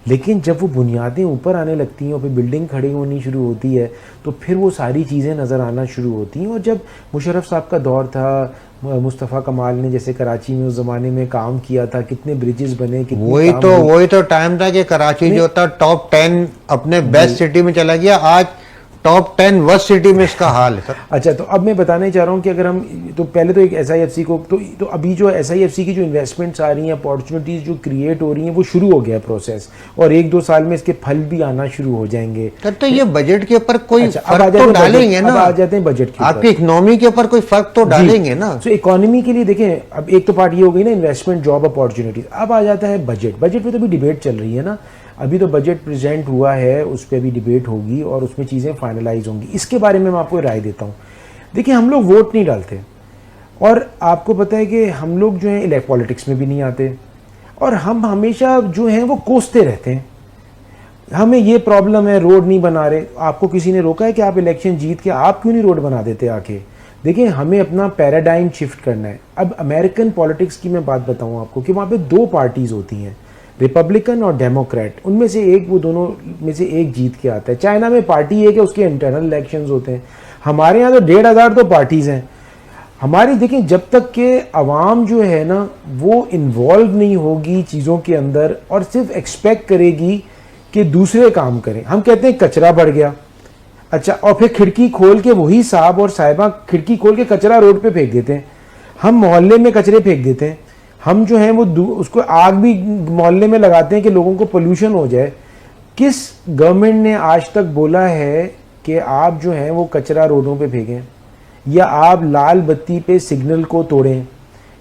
लेकिन जब वो बुनियादें ऊपर आने लगती हैं और फिर बिल्डिंग खड़ी होनी शुरू होती है, तो फिर वो सारी चीज़ें नज़र आना शुरू होती हैं। और जब मुशर्रफ साहब का दौर था, मुस्तफ़ा कमाल ने जैसे कराची में उस ज़माने में काम किया था, कितने ब्रिजेस बने, कितने वही तो टाइम था कि कराची जो था टॉप 10 अपने बेस्ट सिटी में चला गया। आज टॉप 10 वर्स्ट सिटी में इसका हाल है सर। अच्छा, तो अब मैं बताना चाह रहा हूँ कि अगर हम तो पहले तो एक SIFC को तो अभी जो SIFC की जो इन्वेस्टमेंट्स आ रही हैं, अपॉर्चुनिटीज़ जो क्रिएट हो रही हैं, वो शुरू हो गया प्रोसेस, और 1-2 साल में इसके फल भी आना शुरू हो जाएंगे। तो ये बजट के ऊपर कोई फर्क तो डालेंगे ना? आ जाते हैं बजट के, आपकी इकोनॉमी के ऊपर कोई फर्क तो डालेंगे ना? तो इकोनॉमी के लिए देखें, अब एक तो पार्ट ये हो गई ना इन्वेस्टमेंट, जॉब अपॉर्चुनिटीज। अब आ जाता है बजट। बजट पे तो भी डिबेट चल रही है ना, अभी तो बजट प्रेजेंट हुआ है, उस पर भी डिबेट होगी और उसमें चीज़ें फाइनलाइज होंगी। इसके बारे में मैं आपको राय देता हूँ। देखिए, हम लोग वोट नहीं डालते, और आपको पता है कि हम लोग जो हैं पॉलिटिक्स में भी नहीं आते, और हम हमेशा जो हैं वो कोसते रहते हैं। हमें ये प्रॉब्लम है, रोड नहीं बना रहे। आपको किसी ने रोका है कि आप इलेक्शन जीत के आप क्यों नहीं रोड बना देते आके? देखिए, हमें अपना पैराडाइम शिफ्ट करना है। अब अमेरिकन पॉलिटिक्स की मैं बात बताऊं आपको कि वहाँ पे 2 पार्टीज होती हैं, रिपब्लिकन और डेमोक्रेट। उनमें से एक, वो दोनों में से एक जीत के आता है। चाइना में पार्टी एक है, उसके इंटरनल इलेक्शंस होते हैं। हमारे यहाँ तो 1,500 तो पार्टीज हैं। हमारी देखिए, जब तक के अवाम जो है ना वो इन्वॉल्व नहीं होगी चीज़ों के अंदर और सिर्फ एक्सपेक्ट करेगी कि दूसरे काम करें। हम कहते हैं कचरा बढ़ गया, अच्छा, और फिर खिड़की खोल के वही साहब और साहिबा खिड़की खोल के कचरा रोड पे फेंक देते हैं। हम मोहल्ले में कचरे फेंक देते हैं। हम जो है वो उसको आग भी मोहल्ले में लगाते हैं कि लोगों को पोल्यूशन हो जाए। किस गवर्नमेंट ने आज तक बोला है कि आप जो है वो कचरा रोडों पे फेंकें, या आप लाल बत्ती पे सिग्नल को तोड़ें,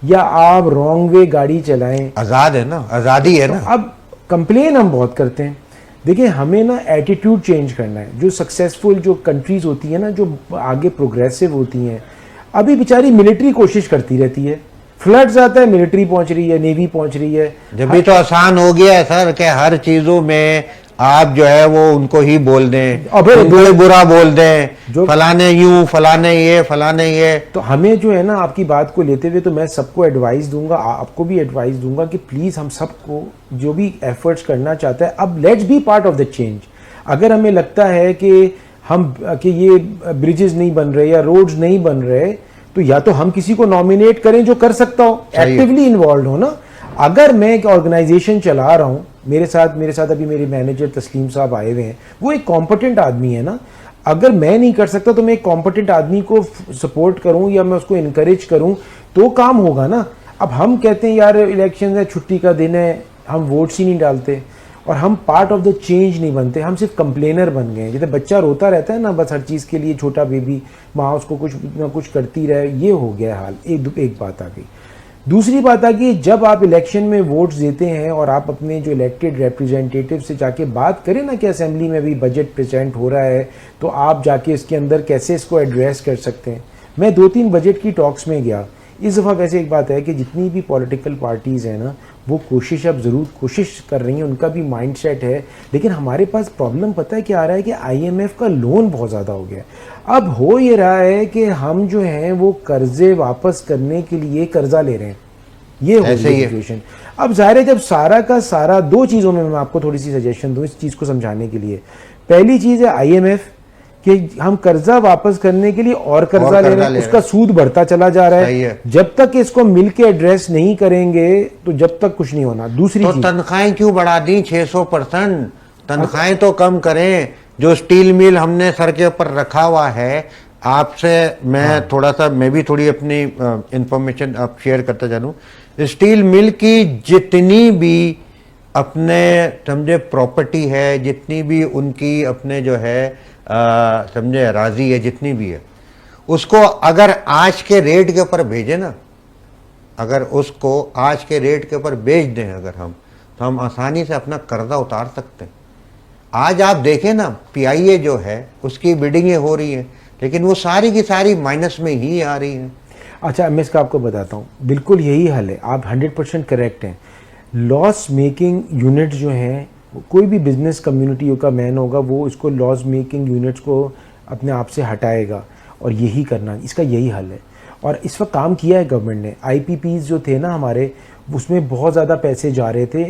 या आप रॉन्ग वे गाड़ी चलाएं? आज़ाद है ना, आज़ादी है ना। अब कंप्लेन हम बहुत करते हैं। देखिए, हमें ना एटीट्यूड चेंज करना है। जो सक्सेसफुल जो कंट्रीज होती है ना, जो आगे प्रोग्रेसिव होती हैं, अभी बेचारी मिलिट्री कोशिश करती रहती है। फ्लड्स आता है, मिलिट्री पहुंच रही है, नेवी पहुंच रही है। जब भी तो आसान हो गया है सर कि हर चीजों में आप जो है वो उनको ही बोल दें, उनको ही बुरा बोल दें, जो फलाने यूं, फलाने ये। तो हमें जो है ना, आपकी बात को लेते हुए तो मैं सबको एडवाइस दूंगा, आपको भी एडवाइस दूंगा कि प्लीज़ हम सबको जो भी एफर्ट्स करना चाहता है, अब let's be part of the change. अगर हमें लगता है कि ये ब्रिजेस नहीं बन रहे या रोड्स नहीं बन रहे, तो या तो हम किसी को नॉमिनेट करें जो कर सकता हो, एक्टिवली इन्वॉल्व हो ना। अगर मैं एक ऑर्गेनाइजेशन चला रहा हूँ, मेरे साथ अभी मेरे मैनेजर तस्लीम साहब आए हुए हैं, वो एक कॉम्पिटेंट आदमी है ना। अगर मैं नहीं कर सकता तो मैं एक कॉम्पिटेंट आदमी को सपोर्ट करूं या मैं उसको इनकरेज करूं तो काम होगा ना। अब हम कहते हैं यार इलेक्शन है, छुट्टी का दिन है, हम वोट्स ही नहीं डालते और हम पार्ट ऑफ द चेंज नहीं बनते, हम सिर्फ कंप्लेनर बन गए हैं। जैसे बच्चा रोता रहता है ना बस हर चीज़ के लिए, छोटा बेबी, माँ उसको कुछ ना कुछ करती रहे, ये हो गया हाल। एक बात आ गई। दूसरी बात आ गई, जब आप इलेक्शन में वोट्स देते हैं और आप अपने जो इलेक्टेड रिप्रेजेंटेटिव से जाके बात करें ना कि असेंबली में भी बजट प्रेजेंट हो रहा है, तो आप जाके इसके अंदर कैसे इसको एड्रेस कर सकते हैं। मैं 2-3 बजट की टॉक्स में गया। इस दफ़ा वैसे एक बात है कि जितनी भी पॉलिटिकल पार्टीज़ हैं ना, वो अब ज़रूर कोशिश कर रही हैं, उनका भी माइंडसेट है। लेकिन हमारे पास प्रॉब्लम पता है क्या आ रहा है कि IMF का लोन बहुत ज़्यादा हो गया। अब हो ये रहा है कि हम जो हैं वो कर्जे वापस करने के लिए कर्जा ले रहे हैं, ये हो सिचुएशन। अब ज़ाहिर है, जब सारा का सारा, 2 चीज़ों में मैं आपको थोड़ी सी सजेशन दूँ इस चीज़ को समझाने के लिए। पहली चीज़ है IMF कि हम कर्जा वापस करने के लिए और कर्जा ले रहे हैं, उसका सूद बढ़ता चला जा रहा है। जब तक इसको मिलके एड्रेस नहीं करेंगे तो जब तक कुछ नहीं होना। दूसरी तो तनख्वाहें क्यों बढ़ा दी 600%? तनख्वाहें तो कम करें। जो स्टील मिल हमने सर के ऊपर रखा हुआ है, आपसे मैं थोड़ा सा, मैं भी थोड़ी अपनी इंफॉर्मेशन आप शेयर करता जानूं। स्टील मिल की जितनी भी अपने समझे प्रॉपर्टी है, जितनी भी उनकी अपने जो है समझे राजी है, जितनी भी है, उसको अगर आज के रेट के ऊपर भेजें ना, अगर उसको आज के रेट के ऊपर बेच दें अगर हम, तो हम आसानी से अपना कर्जा उतार सकते हैं। आज आप देखें ना, PIA जो है उसकी बिडिंगें हो रही हैं, लेकिन वो सारी की सारी माइनस में ही आ रही हैं। अच्छा, मैं इसका आपको बताता हूँ, बिल्कुल यही हल है। आप 100% करेक्ट हैं। लॉस मेकिंग यूनिट जो हैं, कोई भी बिजनेस कम्युनिटी का मैन होगा वो इसको लॉस मेकिंग यूनिट्स को अपने आप से हटाएगा, और यही करना, इसका यही हल है। और इस वक्त काम किया है गवर्नमेंट ने। IPPs जो थे ना हमारे, उसमें बहुत ज़्यादा पैसे जा रहे थे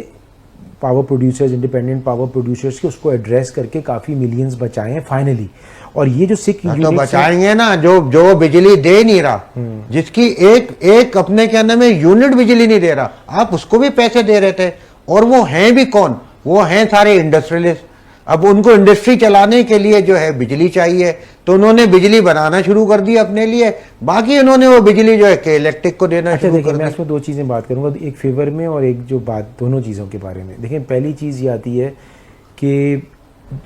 power producers, independent power producers के, उसको एड्रेस करके काफ़ी मिलियंस बचाए हैं फाइनली। और ये जो सिक तो बचाएंगे ना, जो बिजली दे नहीं रहा, जिसकी एक अपने क्या नाम है यूनिट बिजली नहीं दे रहा, आप उसको भी पैसे दे रहे थे। और वो हैं भी कौन? वो हैं सारे इंडस्ट्रियलिस्ट। अब उनको इंडस्ट्री चलाने के लिए जो है बिजली चाहिए, तो उन्होंने बिजली बनाना शुरू कर दी अपने लिए, बाकी उन्होंने वो बिजली जो है कि इलेक्ट्रिक को देना शुरू कर दी। मैं इसमें 2 चीज़ें बात करूंगा, एक फेवर में और एक जो बात, दोनों चीज़ों के बारे में। देखिए, पहली चीज़ ये आती है कि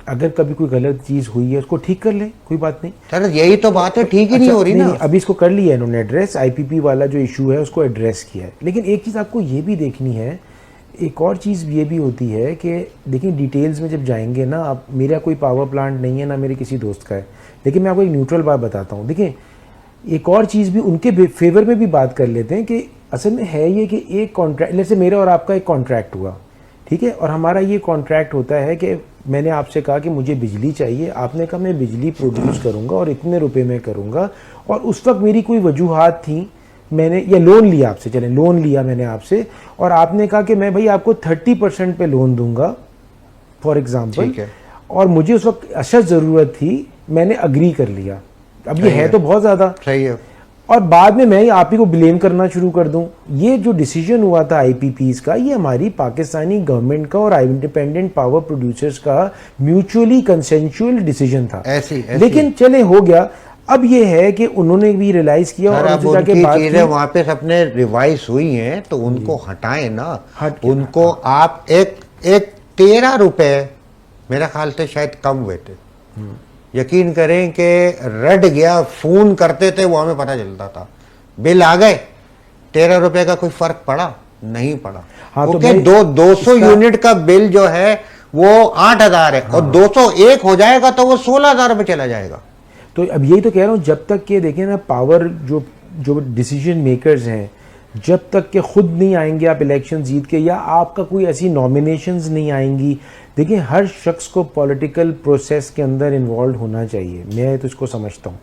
अगर कभी कोई गलत चीज़ हुई है उसको ठीक कर ले, कोई बात नहीं। सर यही तो बात है, ठीक ही नहीं हो रही ना। अभी इसको कर लिया है इन्होंने एड्रेस, IPP वाला जो इशू है उसको एड्रेस किया है। लेकिन एक चीज़ आपको ये भी देखनी है, एक और चीज़ ये भी होती है कि देखिए डिटेल्स में जब जाएंगे ना, आप, मेरा कोई पावर प्लांट नहीं है ना मेरे किसी दोस्त का है, लेकिन मैं आपको एक न्यूट्रल बात बताता हूँ। देखिए, एक और चीज़ भी उनके फेवर में भी बात कर लेते हैं कि असल में है ये कि एक कॉन्ट्रैक्ट, जैसे मेरा और आपका एक कॉन्ट्रैक्ट हुआ, ठीक है, और हमारा ये कॉन्ट्रैक्ट होता है कि मैंने आपसे कहा कि मुझे बिजली चाहिए, आपने कहा मैं बिजली प्रोड्यूस करूंगा और इतने रुपए में करूंगा, और उस वक्त मेरी कोई वजूहात थी, मैंने या लोन लिया आपसे, चले लोन लिया मैंने आपसे, और आपने कहा कि मैं भाई आपको 30% पे लोन दूंगा फॉर एग्जाम्पल, और मुझे उस वक्त अशद ज़रूरत थी, मैंने अग्री कर लिया। अब ये है तो बहुत ज़्यादा सही है, और बाद में मैं आप ही को ब्लेम करना शुरू कर दूं। ये जो डिसीजन हुआ था आईपीपीज का, ये हमारी पाकिस्तानी गवर्नमेंट का और इंडिपेंडेंट पावर प्रोड्यूसर्स का म्यूचुअली कंसेंशुअल डिसीजन था। ऐसी लेकिन चले हो गया। अब ये है कि उन्होंने भी रियलाइज किया और अब उनकी चीजें वापस अपने रिवाइज हुई हैं तो उनको हटाएं ना, उनको आप एक 13 रुपए मेरा ख्याल से शायद कम हुए थे, यकीन करें कि रट गया, फोन करते थे वो हमें पता चलता था, बिल आ गए, 13 रुपए का कोई फर्क पड़ा नहीं पड़ा। हाँ, तो 200 यूनिट का बिल जो है वो 8,000 है, और 201 हो जाएगा तो वो 16,000 में चला जाएगा। तो अब यही तो कह रहा हूँ, जब तक के देखें ना पावर जो डिसीजन मेकर्स हैं, जब तक के खुद नहीं आएंगे आप इलेक्शन जीत के, या आपका कोई ऐसी नॉमिनेशंस नहीं आएंगी, देखिए हर शख्स को पॉलिटिकल प्रोसेस के अंदर इन्वॉल्व होना चाहिए, मैं तो इसको समझता हूँ,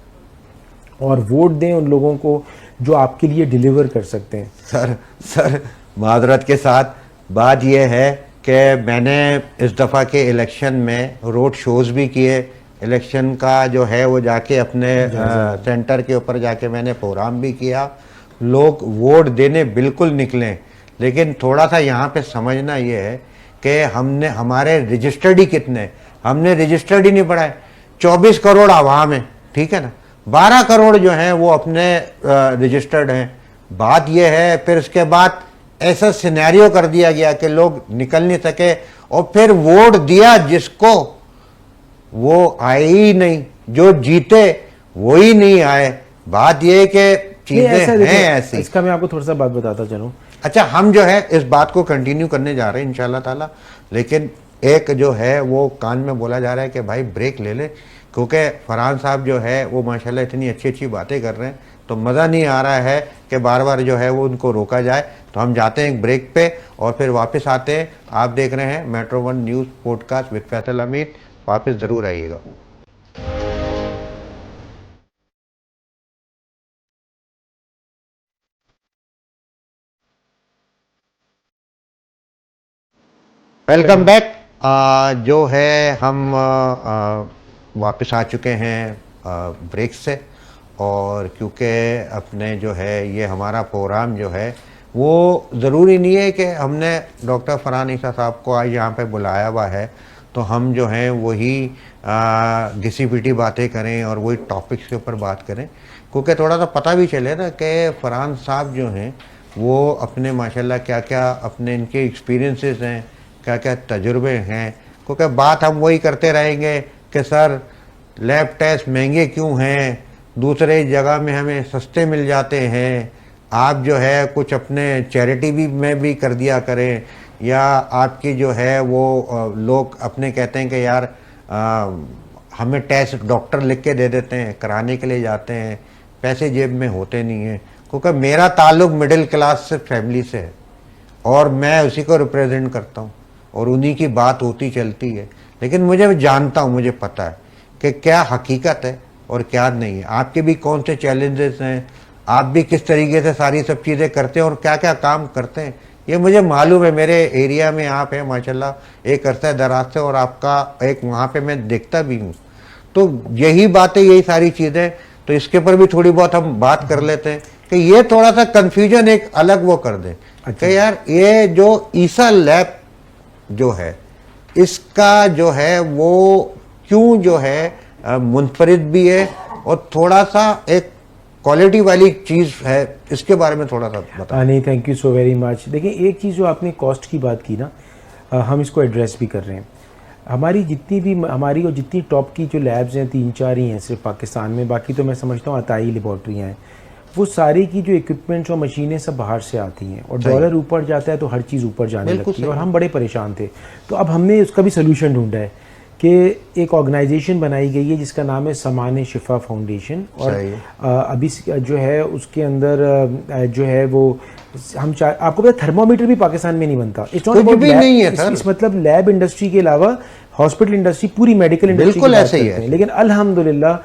और वोट दें उन लोगों को जो आपके लिए डिलीवर कर सकते हैं। सर माजरत के साथ बात यह है कि मैंने इस दफ़ा के इलेक्शन में रोड शोज़ भी किए, इलेक्शन का जो है वो जाके अपने सेंटर के ऊपर जाके मैंने प्रोग्राम भी किया, लोग वोट देने बिल्कुल निकले, लेकिन थोड़ा सा यहाँ पे समझना ये है कि हमने हमारे रजिस्टर्ड ही कितने, हमने रजिस्टर्ड ही नहीं पढ़ाए। 24 करोड़ आवाम है, ठीक है ना, 12 करोड़ जो हैं वो अपने रजिस्टर्ड हैं। बात ये है फिर उसके बाद ऐसा सिनेरियो कर दिया गया कि लोग निकल नहीं सके, और फिर वोट दिया जिसको वो आए ही नहीं, जो जीते वो ही नहीं आए। बात ये कि चीजें हैं ऐसी। इसका मैं आपको थोड़ा सा बात बताता चलूं। अच्छा, हम जो है इस बात को कंटिन्यू करने जा रहे हैं इंशाल्लाह ताला, लेकिन एक जो है वो कान में बोला जा रहा है कि भाई ब्रेक ले ले, क्योंकि फरहान साहब जो है वो माशाल्लाह इतनी अच्छी अच्छी बातें कर रहे हैं, तो मज़ा नहीं आ रहा है कि बार बार जो है वो उनको रोका जाए। तो हम जाते हैं एक ब्रेक पे और फिर वापस आते हैं। आप देख रहे हैं metro 1 news podcast with Faisal Amin, वापस ज़रूर आइएगा। Welcome back. जो है हम वापस आ चुके हैं ब्रेक से, और क्योंकि अपने जो है ये हमारा प्रोग्राम जो है वो ज़रूरी नहीं है कि हमने डॉक्टर फरहान ईसा साहब को आज यहाँ पे बुलाया हुआ है तो हम जो हैं वही घिसी पिटी बातें करें और वही टॉपिक्स के ऊपर बात करें, क्योंकि थोड़ा सा पता भी चले ना कि फरहान साहब जो हैं वो अपने माशाल्लाह क्या क्या अपने इनके एक्सपीरियंसेस हैं, क्या क्या तजुर्बे हैं। क्योंकि बात हम वही करते रहेंगे कि सर लैब टेस्ट महंगे क्यों हैं, दूसरे जगह में हमें सस्ते मिल जाते हैं, आप जो है कुछ अपने चैरिटी भी में भी कर दिया करें, या आपकी जो है वो लोग अपने कहते हैं कि यार हमें टेस्ट डॉक्टर लिख के दे देते हैं, कराने के लिए जाते हैं, पैसे जेब में होते नहीं हैं। क्योंकि मेरा ताल्लुक़ मिडिल क्लास से फैमिली से है और मैं उसी को रिप्रेजेंट करता हूँ और उन्हीं की बात होती चलती है, लेकिन मुझे जानता हूँ, मुझे पता है कि क्या हकीकत है और क्या नहीं है, आपके भी कौन से चैलेंजेस हैं, आप भी किस तरीके से सारी सब चीज़ें करते हैं और क्या क्या काम करते हैं, ये मुझे मालूम है। मेरे एरिया में आप हैं माशाल्लाह एक अरसा है दराज से, और आपका एक वहाँ पे मैं देखता भी हूँ, तो यही बातें यही सारी चीज़ें, तो इसके ऊपर भी थोड़ी बहुत हम बात कर लेते हैं कि ये थोड़ा सा कन्फ्यूजन एक अलग वो कर दें कि यार ये जो ईसा लैब जो है इसका जो है वो क्यों जो है मुनफरिद भी है और थोड़ा सा एक क्वालिटी वाली चीज़ है, इसके बारे में थोड़ा सा बताएं। नहीं, thank you so very much. देखिए एक चीज़ जो आपने कॉस्ट की बात की ना, हम इसको एड्रेस भी कर रहे हैं। हमारी जितनी टॉप की जो लैब्स हैं 3-4 ही हैं सिर्फ पाकिस्तान में, बाकी तो मैं समझता हूँ अताई लेबॉर्ट्रियाँ हैं, वो सारी की जो इक्विपमेंट्स और मशीनें सब बाहर से आती हैं, और डॉलर ऊपर जाता है तो हर चीज़ ऊपर जाने लगती है, और हम बड़े परेशान थे। तो अब हमने उसका भी सोल्यूशन ढूंढा है कि एक ऑर्गेनाइजेशन बनाई गई है जिसका नाम है समान शिफा फाउंडेशन, और अभी जो है उसके अंदर जो है वो आपको पता थर्मोमीटर भी पाकिस्तान में नहीं बनता। कुछ भी नहीं है सर। इस मतलब लैब इंडस्ट्री के अलावा हॉस्पिटल इंडस्ट्री, पूरी मेडिकल इंडस्ट्री बिल्कुल ऐसे ही है। लेकिन अल्हम्दुलिल्लाह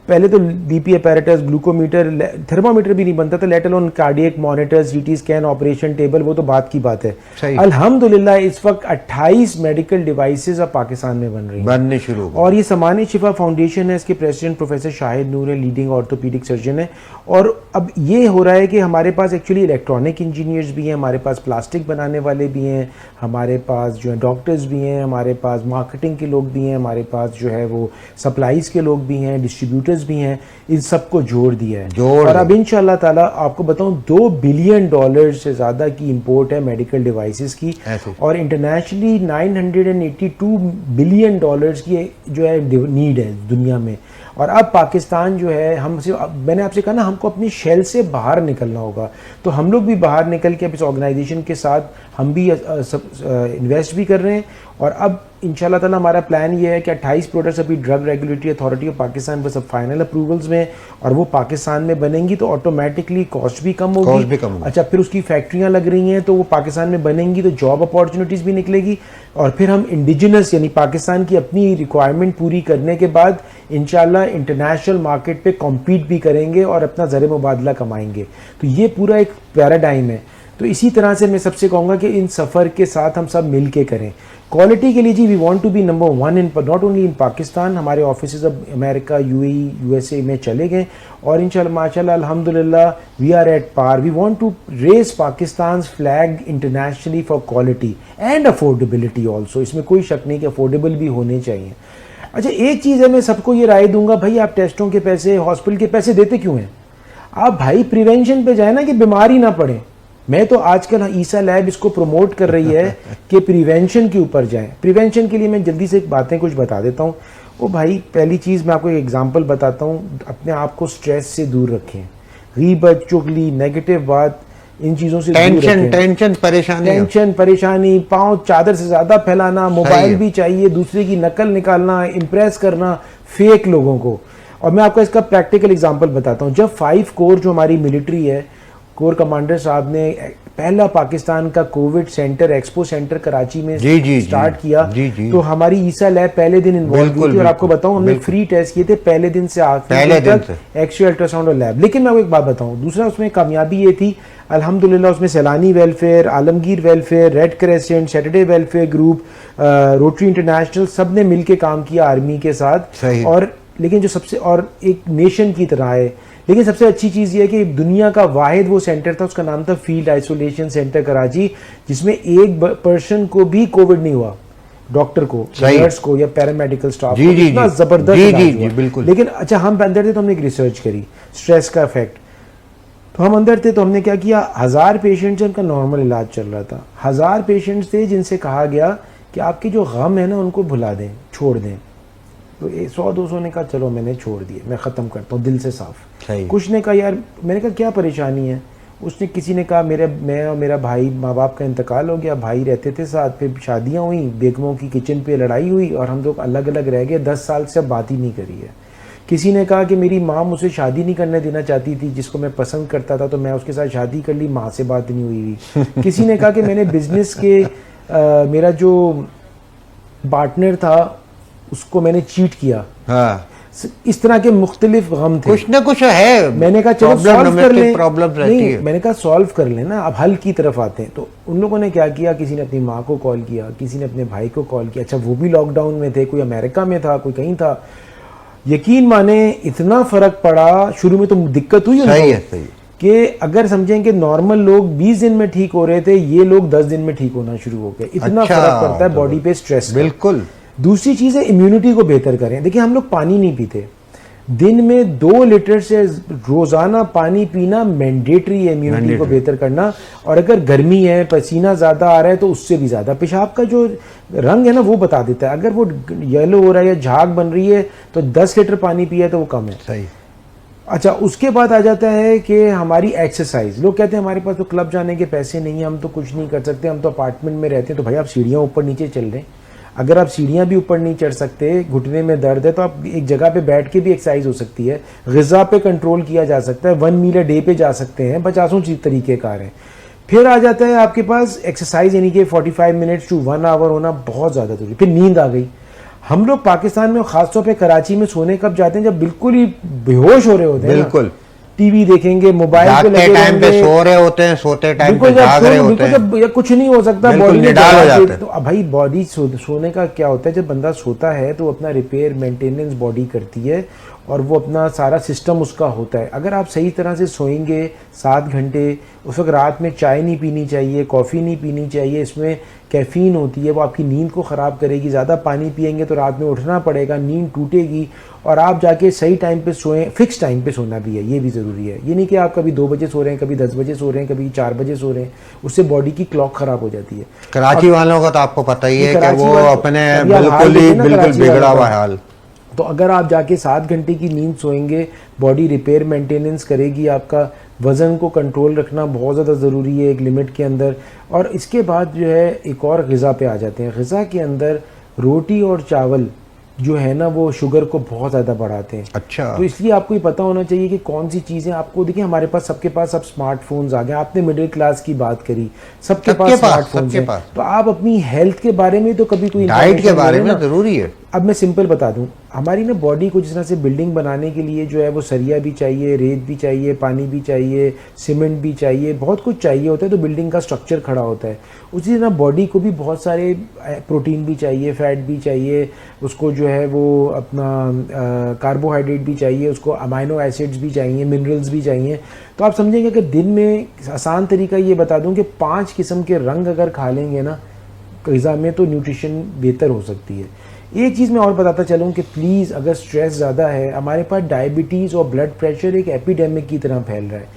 पहले तो बीपी अपैरेटस, ग्लूकोमीटर, थर्मामीटर भी नहीं बनता था, let alone cardiac monitor, CT scan, operation table, वो तो बात की बात है। अल्हम्दुलिल्लाह इस वक्त 28 मेडिकल डिवाइसेस अब पाकिस्तान में बन रही हैं, बनने शुरू हो। और ये समान शिफा फाउंडेशन है, इसके प्रेसिडेंट प्रोफेसर शाहिद नूर है, लीडिंग ऑर्थोपीडिक सर्जन है। और अब ये हो रहा है कि हमारे पास एक्चुअली इलेक्ट्रॉनिक इंजीनियर्स भी हैं, हमारे पास प्लास्टिक बनाने वाले भी हैं, हमारे पास जो है डॉक्टर्स भी हैं, हमारे पास मार्केटिंग के लोग भी हैं, हमारे पास जो है वो सप्लाईज के लोग भी हैं, डिस्ट्रीब्यूटर्स भी हैं, इन सबको जोड़ दिया है। और अब इंशाल्लाह ताला आपको बताऊं $2 बिलियन से ज़्यादा की इंपोर्ट है मेडिकल डिवाइसेस की, और इंटरनेशनली $982 बिलियन की जो है नीड है दुनिया में। और अब पाकिस्तान जो है, मैंने आपसे कहा ना, हमको अपनी शेल से बाहर निकलना होगा, तो हम लोग भी बाहर निकल के अब इस ऑर्गेनाइजेशन के साथ हम भी इन्वेस्ट भी कर रहे हैं। और अब इंशाल्लाह ताला हमारा प्लान ये है कि 28 प्रोडक्ट्स अभी drug regulatory authority of Pakistan पर सब फाइनल अप्रूवल्स में, और वो पाकिस्तान में बनेंगी तो ऑटोमेटिकली कॉस्ट भी कम होगी। अच्छा, फिर उसकी फैक्ट्रियाँ लग रही हैं तो वो पाकिस्तान में बनेंगी तो जॉब अपॉर्चुनिटीज़ भी निकलेगी, और फिर हम इंडिजिनस यानी पाकिस्तान की अपनी रिक्वायरमेंट पूरी करने के बाद इंशाल्लाह इंटरनेशनल मार्केट पे कॉम्पीट भी करेंगे और अपना ज़र मुबादला कमाएंगे। तो ये पूरा एक पैराडाइम है। तो इसी तरह से मैं सबसे कहूँगा कि इन सफ़र के साथ हम सब मिल के करें। क्वालिटी के लिए जी we want to be number 1 in, not only in Pakistan, हमारे ऑफिसेज अब अमेरिका, यूएई, यूएसए में चले गए, और इंशाल्लाह माशाल्लाह अल्हम्दुलिल्लाह we are at par. We want to raise Pakistan flag internationally for quality and affordability also. इसमें कोई शक नहीं कि अफोर्डेबल भी होने चाहिए। अच्छा, एक चीज़ है, मैं सबको ये राय दूंगा, भाई आप टेस्टों के पैसे, हॉस्पिटल के पैसे देते क्यों हैं? आप भाई प्रिवेंशन पे जाए ना, कि बीमारी ना पड़े। मैं तो आजकल ईसा लैब इसको प्रमोट कर रही है कि प्रिवेंशन के ऊपर जाएं। प्रिवेंशन के लिए मैं जल्दी से बातें कुछ बता देता हूँ। ओ भाई, पहली चीज़ मैं आपको एक एग्जांपल बताता हूँ, अपने आप को स्ट्रेस से दूर रखें, गीबत, चुगली, नेगेटिव बात, इन चीज़ों से टेंशन परेशानी, पाँव चादर से ज़्यादा फैलाना, मोबाइल भी चाहिए, दूसरे की नकल निकालना, इम्प्रेस करना फेक लोगों को। और मैं आपको इसका प्रैक्टिकल एग्जांपल बताता हूँ। जब 5 कोर जो हमारी मिलिट्री है, कोर कमांडर साहब ने पहला पाकिस्तान का Covid centre, expo centre Karachi में स्टार्ट किया, तो हमारी ईसा लैब पहले दिन इन्वॉल्व हुई थी। और आपको बताऊं, हमने फ्री टेस्ट किए थे पहले दिन से आखिर तक, एक्स-रे, अल्ट्रासाउंड और लैब। लेकिन मैं आपको एक बात बताऊं, दूसरा उसमें कामयाबी ये थी अल्हम्दुलिल्लाह, उसमें सैलानी welfare, Alamgir welfare, red crescent, Saturday welfare group, rotary international, सब ने मिलकर काम किया आर्मी के साथ। और लेकिन जो सबसे, और एक नेशन की तरह है, लेकिन सबसे अच्छी चीज़ ये है कि दुनिया का वाहिद वो सेंटर था, उसका नाम था फील्ड आइसोलेशन सेंटर कराची, जिसमें एक पर्सन को भी कोविड नहीं हुआ, डॉक्टर को, नर्स को या पैरामेडिकल स्टाफ को। इतना जबरदस्त बिल्कुल। लेकिन अच्छा, हम अंदर थे तो हमने एक रिसर्च करी स्ट्रेस का इफेक्ट। तो हम अंदर थे तो हमने क्या किया, 1000 पेशेंट्स, उनका नॉर्मल इलाज चल रहा था, 1000 पेशेंट्स थे जिनसे कहा गया कि आपके जो गम है ना उनको भुला दें, छोड़ दें। तो 100-200 ने कहा चलो मैंने छोड़ दिए, मैं ख़त्म करता हूँ दिल से साफ। कुछ ने कहा यार, मैंने कहा क्या परेशानी है? उसने, किसी ने कहा मैं और मेरा भाई, माँ बाप का इंतकाल हो गया, भाई रहते थे साथ, फिर शादियाँ हुई, बेगमों की किचन पे लड़ाई हुई और हम लोग अलग अलग रह गए, 10 साल से अब बात ही नहीं करी है। किसी ने कहा कि मेरी माँ मुझसे शादी नहीं करने देना चाहती थी, जिसको मैं पसंद करता था, तो मैं उसके साथ शादी कर ली, माँ से बात नहीं हुई। किसी ने कहा कि मैंने बिजनेस के मेरा जो पार्टनर था उसको मैंने चीट किया। हाँ। इस तरह के मुख्तलिफ गम थे, कुछ ना कुछ है। मैंने कहा चलो सॉल्व कर लें, प्रॉब्लम रहती है। मैंने कहा सॉल्व कर लेना, अब हल की तरफ आते हैं। तो उन लोगों ने क्या किया, किसी ने अपनी माँ को कॉल किया, किसी ने अपने भाई को कॉल किया। अच्छा, वो भी लॉकडाउन में थे, कोई अमेरिका में था, कोई कहीं था। यकीन माने इतना फर्क पड़ा, शुरू में तो दिक्कत हुई कि अगर समझें कि नॉर्मल लोग 20 दिन में ठीक हो रहे थे, ये लोग 10 दिन में ठीक होना शुरू हो गए। इतना फर्क पड़ता है बॉडी पे स्ट्रेस। बिल्कुल। दूसरी चीज़ है इम्यूनिटी को बेहतर करें। देखिए, हम लोग पानी नहीं पीते, दिन में 2 लीटर से रोज़ाना पानी पीना मैंडेटरी है इम्यूनिटी को बेहतर करना। और अगर गर्मी है, पसीना ज़्यादा आ रहा है, तो उससे भी ज़्यादा पेशाब का जो रंग है ना वो बता देता है। अगर वो येलो हो रहा है या झाग बन रही है तो 10 लीटर पानी पिया तो वो कम है। सही। अच्छा, उसके बाद आ जाता है कि हमारी एक्सरसाइज। लोग कहते हैं हमारे पास तो क्लब जाने के पैसे नहीं है, हम तो कुछ नहीं कर सकते, हम तो अपार्टमेंट में रहते हैं। तो भाई आप सीढ़ियाँ ऊपर नीचे चल रहे हैं। अगर आप सीढ़ियाँ भी ऊपर नहीं चढ़ सकते, घुटने में दर्द है, तो आप एक जगह पे बैठ के भी एक्सरसाइज हो सकती है। ग़िज़ा पे कंट्रोल किया जा सकता है, 1 मील अ डे पे जा सकते हैं, 50 तरीके कार हैं। फिर आ जाता है आपके पास एक्सरसाइज, यानी कि 45 मिनट्स टू 1 आवर होना बहुत ज़्यादा जरूरी। फिर नींद आ गई। हम लोग पाकिस्तान में खासतौर पे कराची में सोने कब जाते हैं, जब बिल्कुल ही बेहोश हो रहे होते हैं। बिल्कुल। टीवी देखेंगे, मोबाइल पे लगे टाइम पे रहेंगे, सो रहे होते हैं, सोते टाइम पे बिल्कुल जाग रहे होते हैं, जब या कुछ नहीं हो सकता, बिल्कुल बॉडी में निडाल हो जवाब जाते दे। हैं। तो अब भाई बॉडी सोने का क्या होता है, जब बंदा सोता है तो अपना रिपेयर मेंटेनेंस बॉडी करती है और वो अपना सारा सिस्टम उसका होता है। अगर आप सही तरह से सोएंगे 7 घंटे, उस वक्त रात में चाय नहीं पीनी चाहिए, कॉफ़ी नहीं पीनी चाहिए, इसमें कैफ़ीन होती है, वो आपकी नींद को ख़राब करेगी। ज़्यादा पानी पिएंगे तो रात में उठना पड़ेगा, नींद टूटेगी, और आप जाके सही टाइम पे सोएं। फिक्स टाइम पे सोना भी है, ये भी ज़रूरी है। ये नहीं कि आप कभी 2 बजे सो रहे हैं, कभी 10 बजे सो रहे हैं, कभी 4 बजे सो रहे हैं, उससे बॉडी की क्लॉक ख़राब हो जाती है। कराची वालों का तो आपको पता ही है कि वो अपने बिल्कुल कराची बिगड़ा हुआ हाल। तो अगर आप जाके 7 घंटे की नींद सोएंगे, बॉडी रिपेयर मेंटेनेंस करेगी, आपका वज़न को कंट्रोल रखना बहुत ज़्यादा ज़रूरी है एक लिमिट के अंदर। और इसके बाद जो है एक और ग़िज़ा पे आ जाते हैं। ग़िज़ा के अंदर रोटी और चावल जो है ना, वो शुगर को बहुत ज़्यादा बढ़ाते हैं। अच्छा। तो इसलिए आपको ये पता होना चाहिए कि कौन सी चीज़ें आपको, देखिए हमारे पास सबके पास अब स्मार्टफोन्स आ गए। आपने मिडिल क्लास की बात करी, सबके पास स्मार्टफोन्स हैं। तो आप अपनी हेल्थ के बारे में तो कभी कोई डाइट के बारे में ज़रूरी है। अब मैं सिंपल बता दूं, हमारी ना बॉडी को जिस तरह से बिल्डिंग बनाने के लिए जो है वो सरिया भी चाहिए, रेत भी चाहिए, पानी भी चाहिए, सीमेंट भी चाहिए, बहुत कुछ चाहिए होता है तो बिल्डिंग का स्ट्रक्चर खड़ा होता है। उसी तरह बॉडी को भी बहुत सारे प्रोटीन भी चाहिए, फैट भी चाहिए, उसको जो है वो अपना कार्बोहाइड्रेट भी चाहिए, उसको अमाइनो एसिड्स भी चाहिए, मिनरल्स भी चाहिए। तो आप समझेंगे कि दिन में, आसान तरीका ये बता दूँ कि 5 किस्म के रंग अगर खा लेंगे ना ग़िज़ा में, तो न्यूट्रिशन बेहतर हो सकती है। एक चीज़ मैं और बताता चलूँ कि प्लीज़, अगर स्ट्रेस ज़्यादा है, हमारे पास डायबिटीज़ और ब्लड प्रेशर एक एपिडेमिक की तरह फैल रहा है,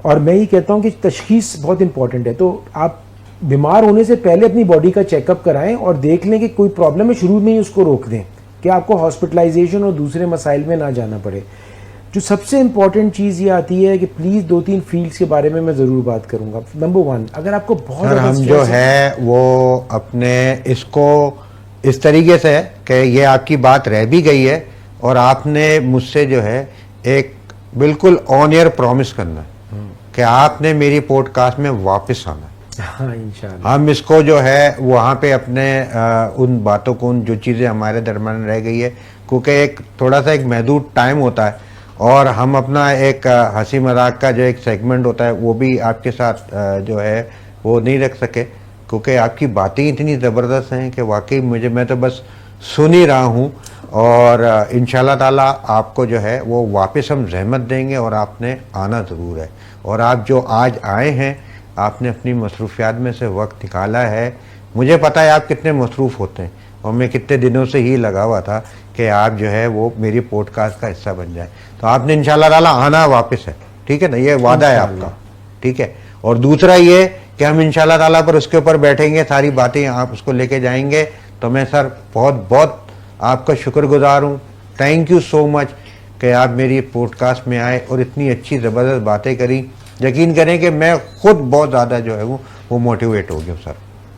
और मैं ये कहता हूँ कि तशख़ीस बहुत इंपॉर्टेंट है। तो आप बीमार होने से पहले अपनी बॉडी का चेकअप कराएं और देख लें कि कोई प्रॉब्लम है, शुरू में ही उसको रोक दें कि आपको हॉस्पिटलाइजेशन और दूसरे मसाइल में ना जाना पड़े। जो सबसे इम्पॉर्टेंट चीज़ ये आती है कि प्लीज़ 2-3 फील्ड्स के बारे में मैं ज़रूर बात करूँगा। नंबर 1, अगर आपको बहुत सर, हम जो है वो अपने इसको इस तरीके से है कि ये आपकी बात रह भी गई है और आपने मुझसे जो है एक बिल्कुल ऑन एयर प्रॉमिस करना है कि आपने मेरी पॉडकास्ट में वापस आना है। हाँ, इंशाल्लाह। हम इसको जो है वहाँ पे अपने उन बातों को, उन जो चीज़ें हमारे दरमियान रह गई है, क्योंकि एक थोड़ा सा एक महदूद टाइम होता है और हम अपना एक हंसी मजाक का जो एक सेगमेंट होता है वो भी आपके साथ जो है वो नहीं रख सके, क्योंकि आपकी बातें इतनी ज़बरदस्त हैं कि वाकई मैं तो बस सुन ही रहा हूँ। और इंशाल्लाह ताला आपको जो है वो वापस हम रहमत देंगे और आपने आना ज़रूर है। और आप जो आज आए हैं, आपने अपनी मसरूफियात में से वक्त निकाला है। मुझे पता है आप कितने मसरूफ़ होते हैं और मैं कितने दिनों से ही लगा हुआ था कि आप जो है वो मेरी पॉडकास्ट का हिस्सा बन जाए। तो आपने इंशाल्लाह ताला आना वापस है, ठीक है ना, ये वादा है आपका, ठीक है। और दूसरा ये कि हम इंशाल्लाह ताला पर उसके ऊपर बैठेंगे, सारी बातें आप उसको लेके जाएंगे। तो मैं सर बहुत बहुत आपका शुक्रगुजार हूँ। थैंक यू सो मच कि आप मेरी पॉडकास्ट में आए और इतनी अच्छी ज़बरदस्त बातें करी। यकीन करें कि मैं खुद बहुत ज़्यादा जो है वो मोटिवेट हो गया sir.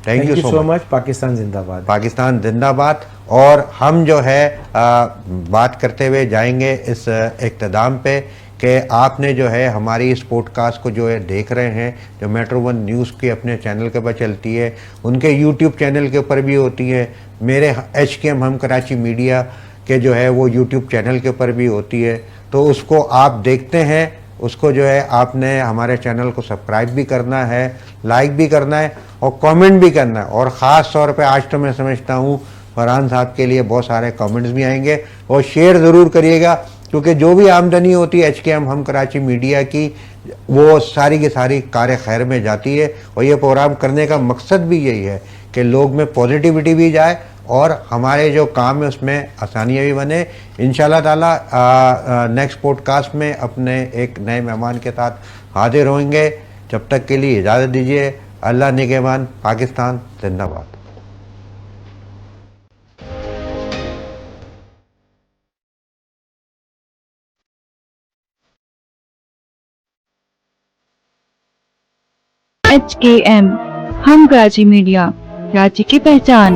Thank you so much. Pakistan जिंदाबाद। पाकिस्तान जिंदाबाद। और हम जो है बात करते हुए जाएंगे इस इख्तिताम पे कि आपने जो है हमारी इस पॉडकास्ट को जो है देख रहे हैं, जो मेट्रो 1 न्यूज़ के अपने चैनल के ऊपर चलती है, उनके यूट्यूब चैनल के ऊपर भी होती है, मेरे HKM हम कराची मीडिया के जो है वो यूट्यूब चैनल के ऊपर भी होती है। तो उसको आप देखते हैं, उसको जो है आपने हमारे चैनल को सब्सक्राइब भी करना है, लाइक भी करना है और कमेंट भी करना है। और ख़ास तौर पे आज तो मैं समझता हूँ फरहान साहब के लिए बहुत सारे कमेंट्स भी आएंगे। और शेयर ज़रूर करिएगा, क्योंकि जो भी आमदनी होती है HKM हम कराची मीडिया की, वो सारी की सारी कार्य खैर में जाती है। और ये प्रोग्राम करने का मकसद भी यही है कि लोग में पॉजिटिविटी भी जाए और हमारे जो काम है उसमें आसानियाँ भी बने। इंशाल्लाह ताला नेक्स्ट पॉडकास्ट में अपने एक नए मेहमान के साथ हाजिर होंगे। जब तक के लिए इजाज़त दीजिए। अल्लाह निगहबान। पाकिस्तान जिंदाबाद। HKM हम कराची मीडिया, कराची की पहचान।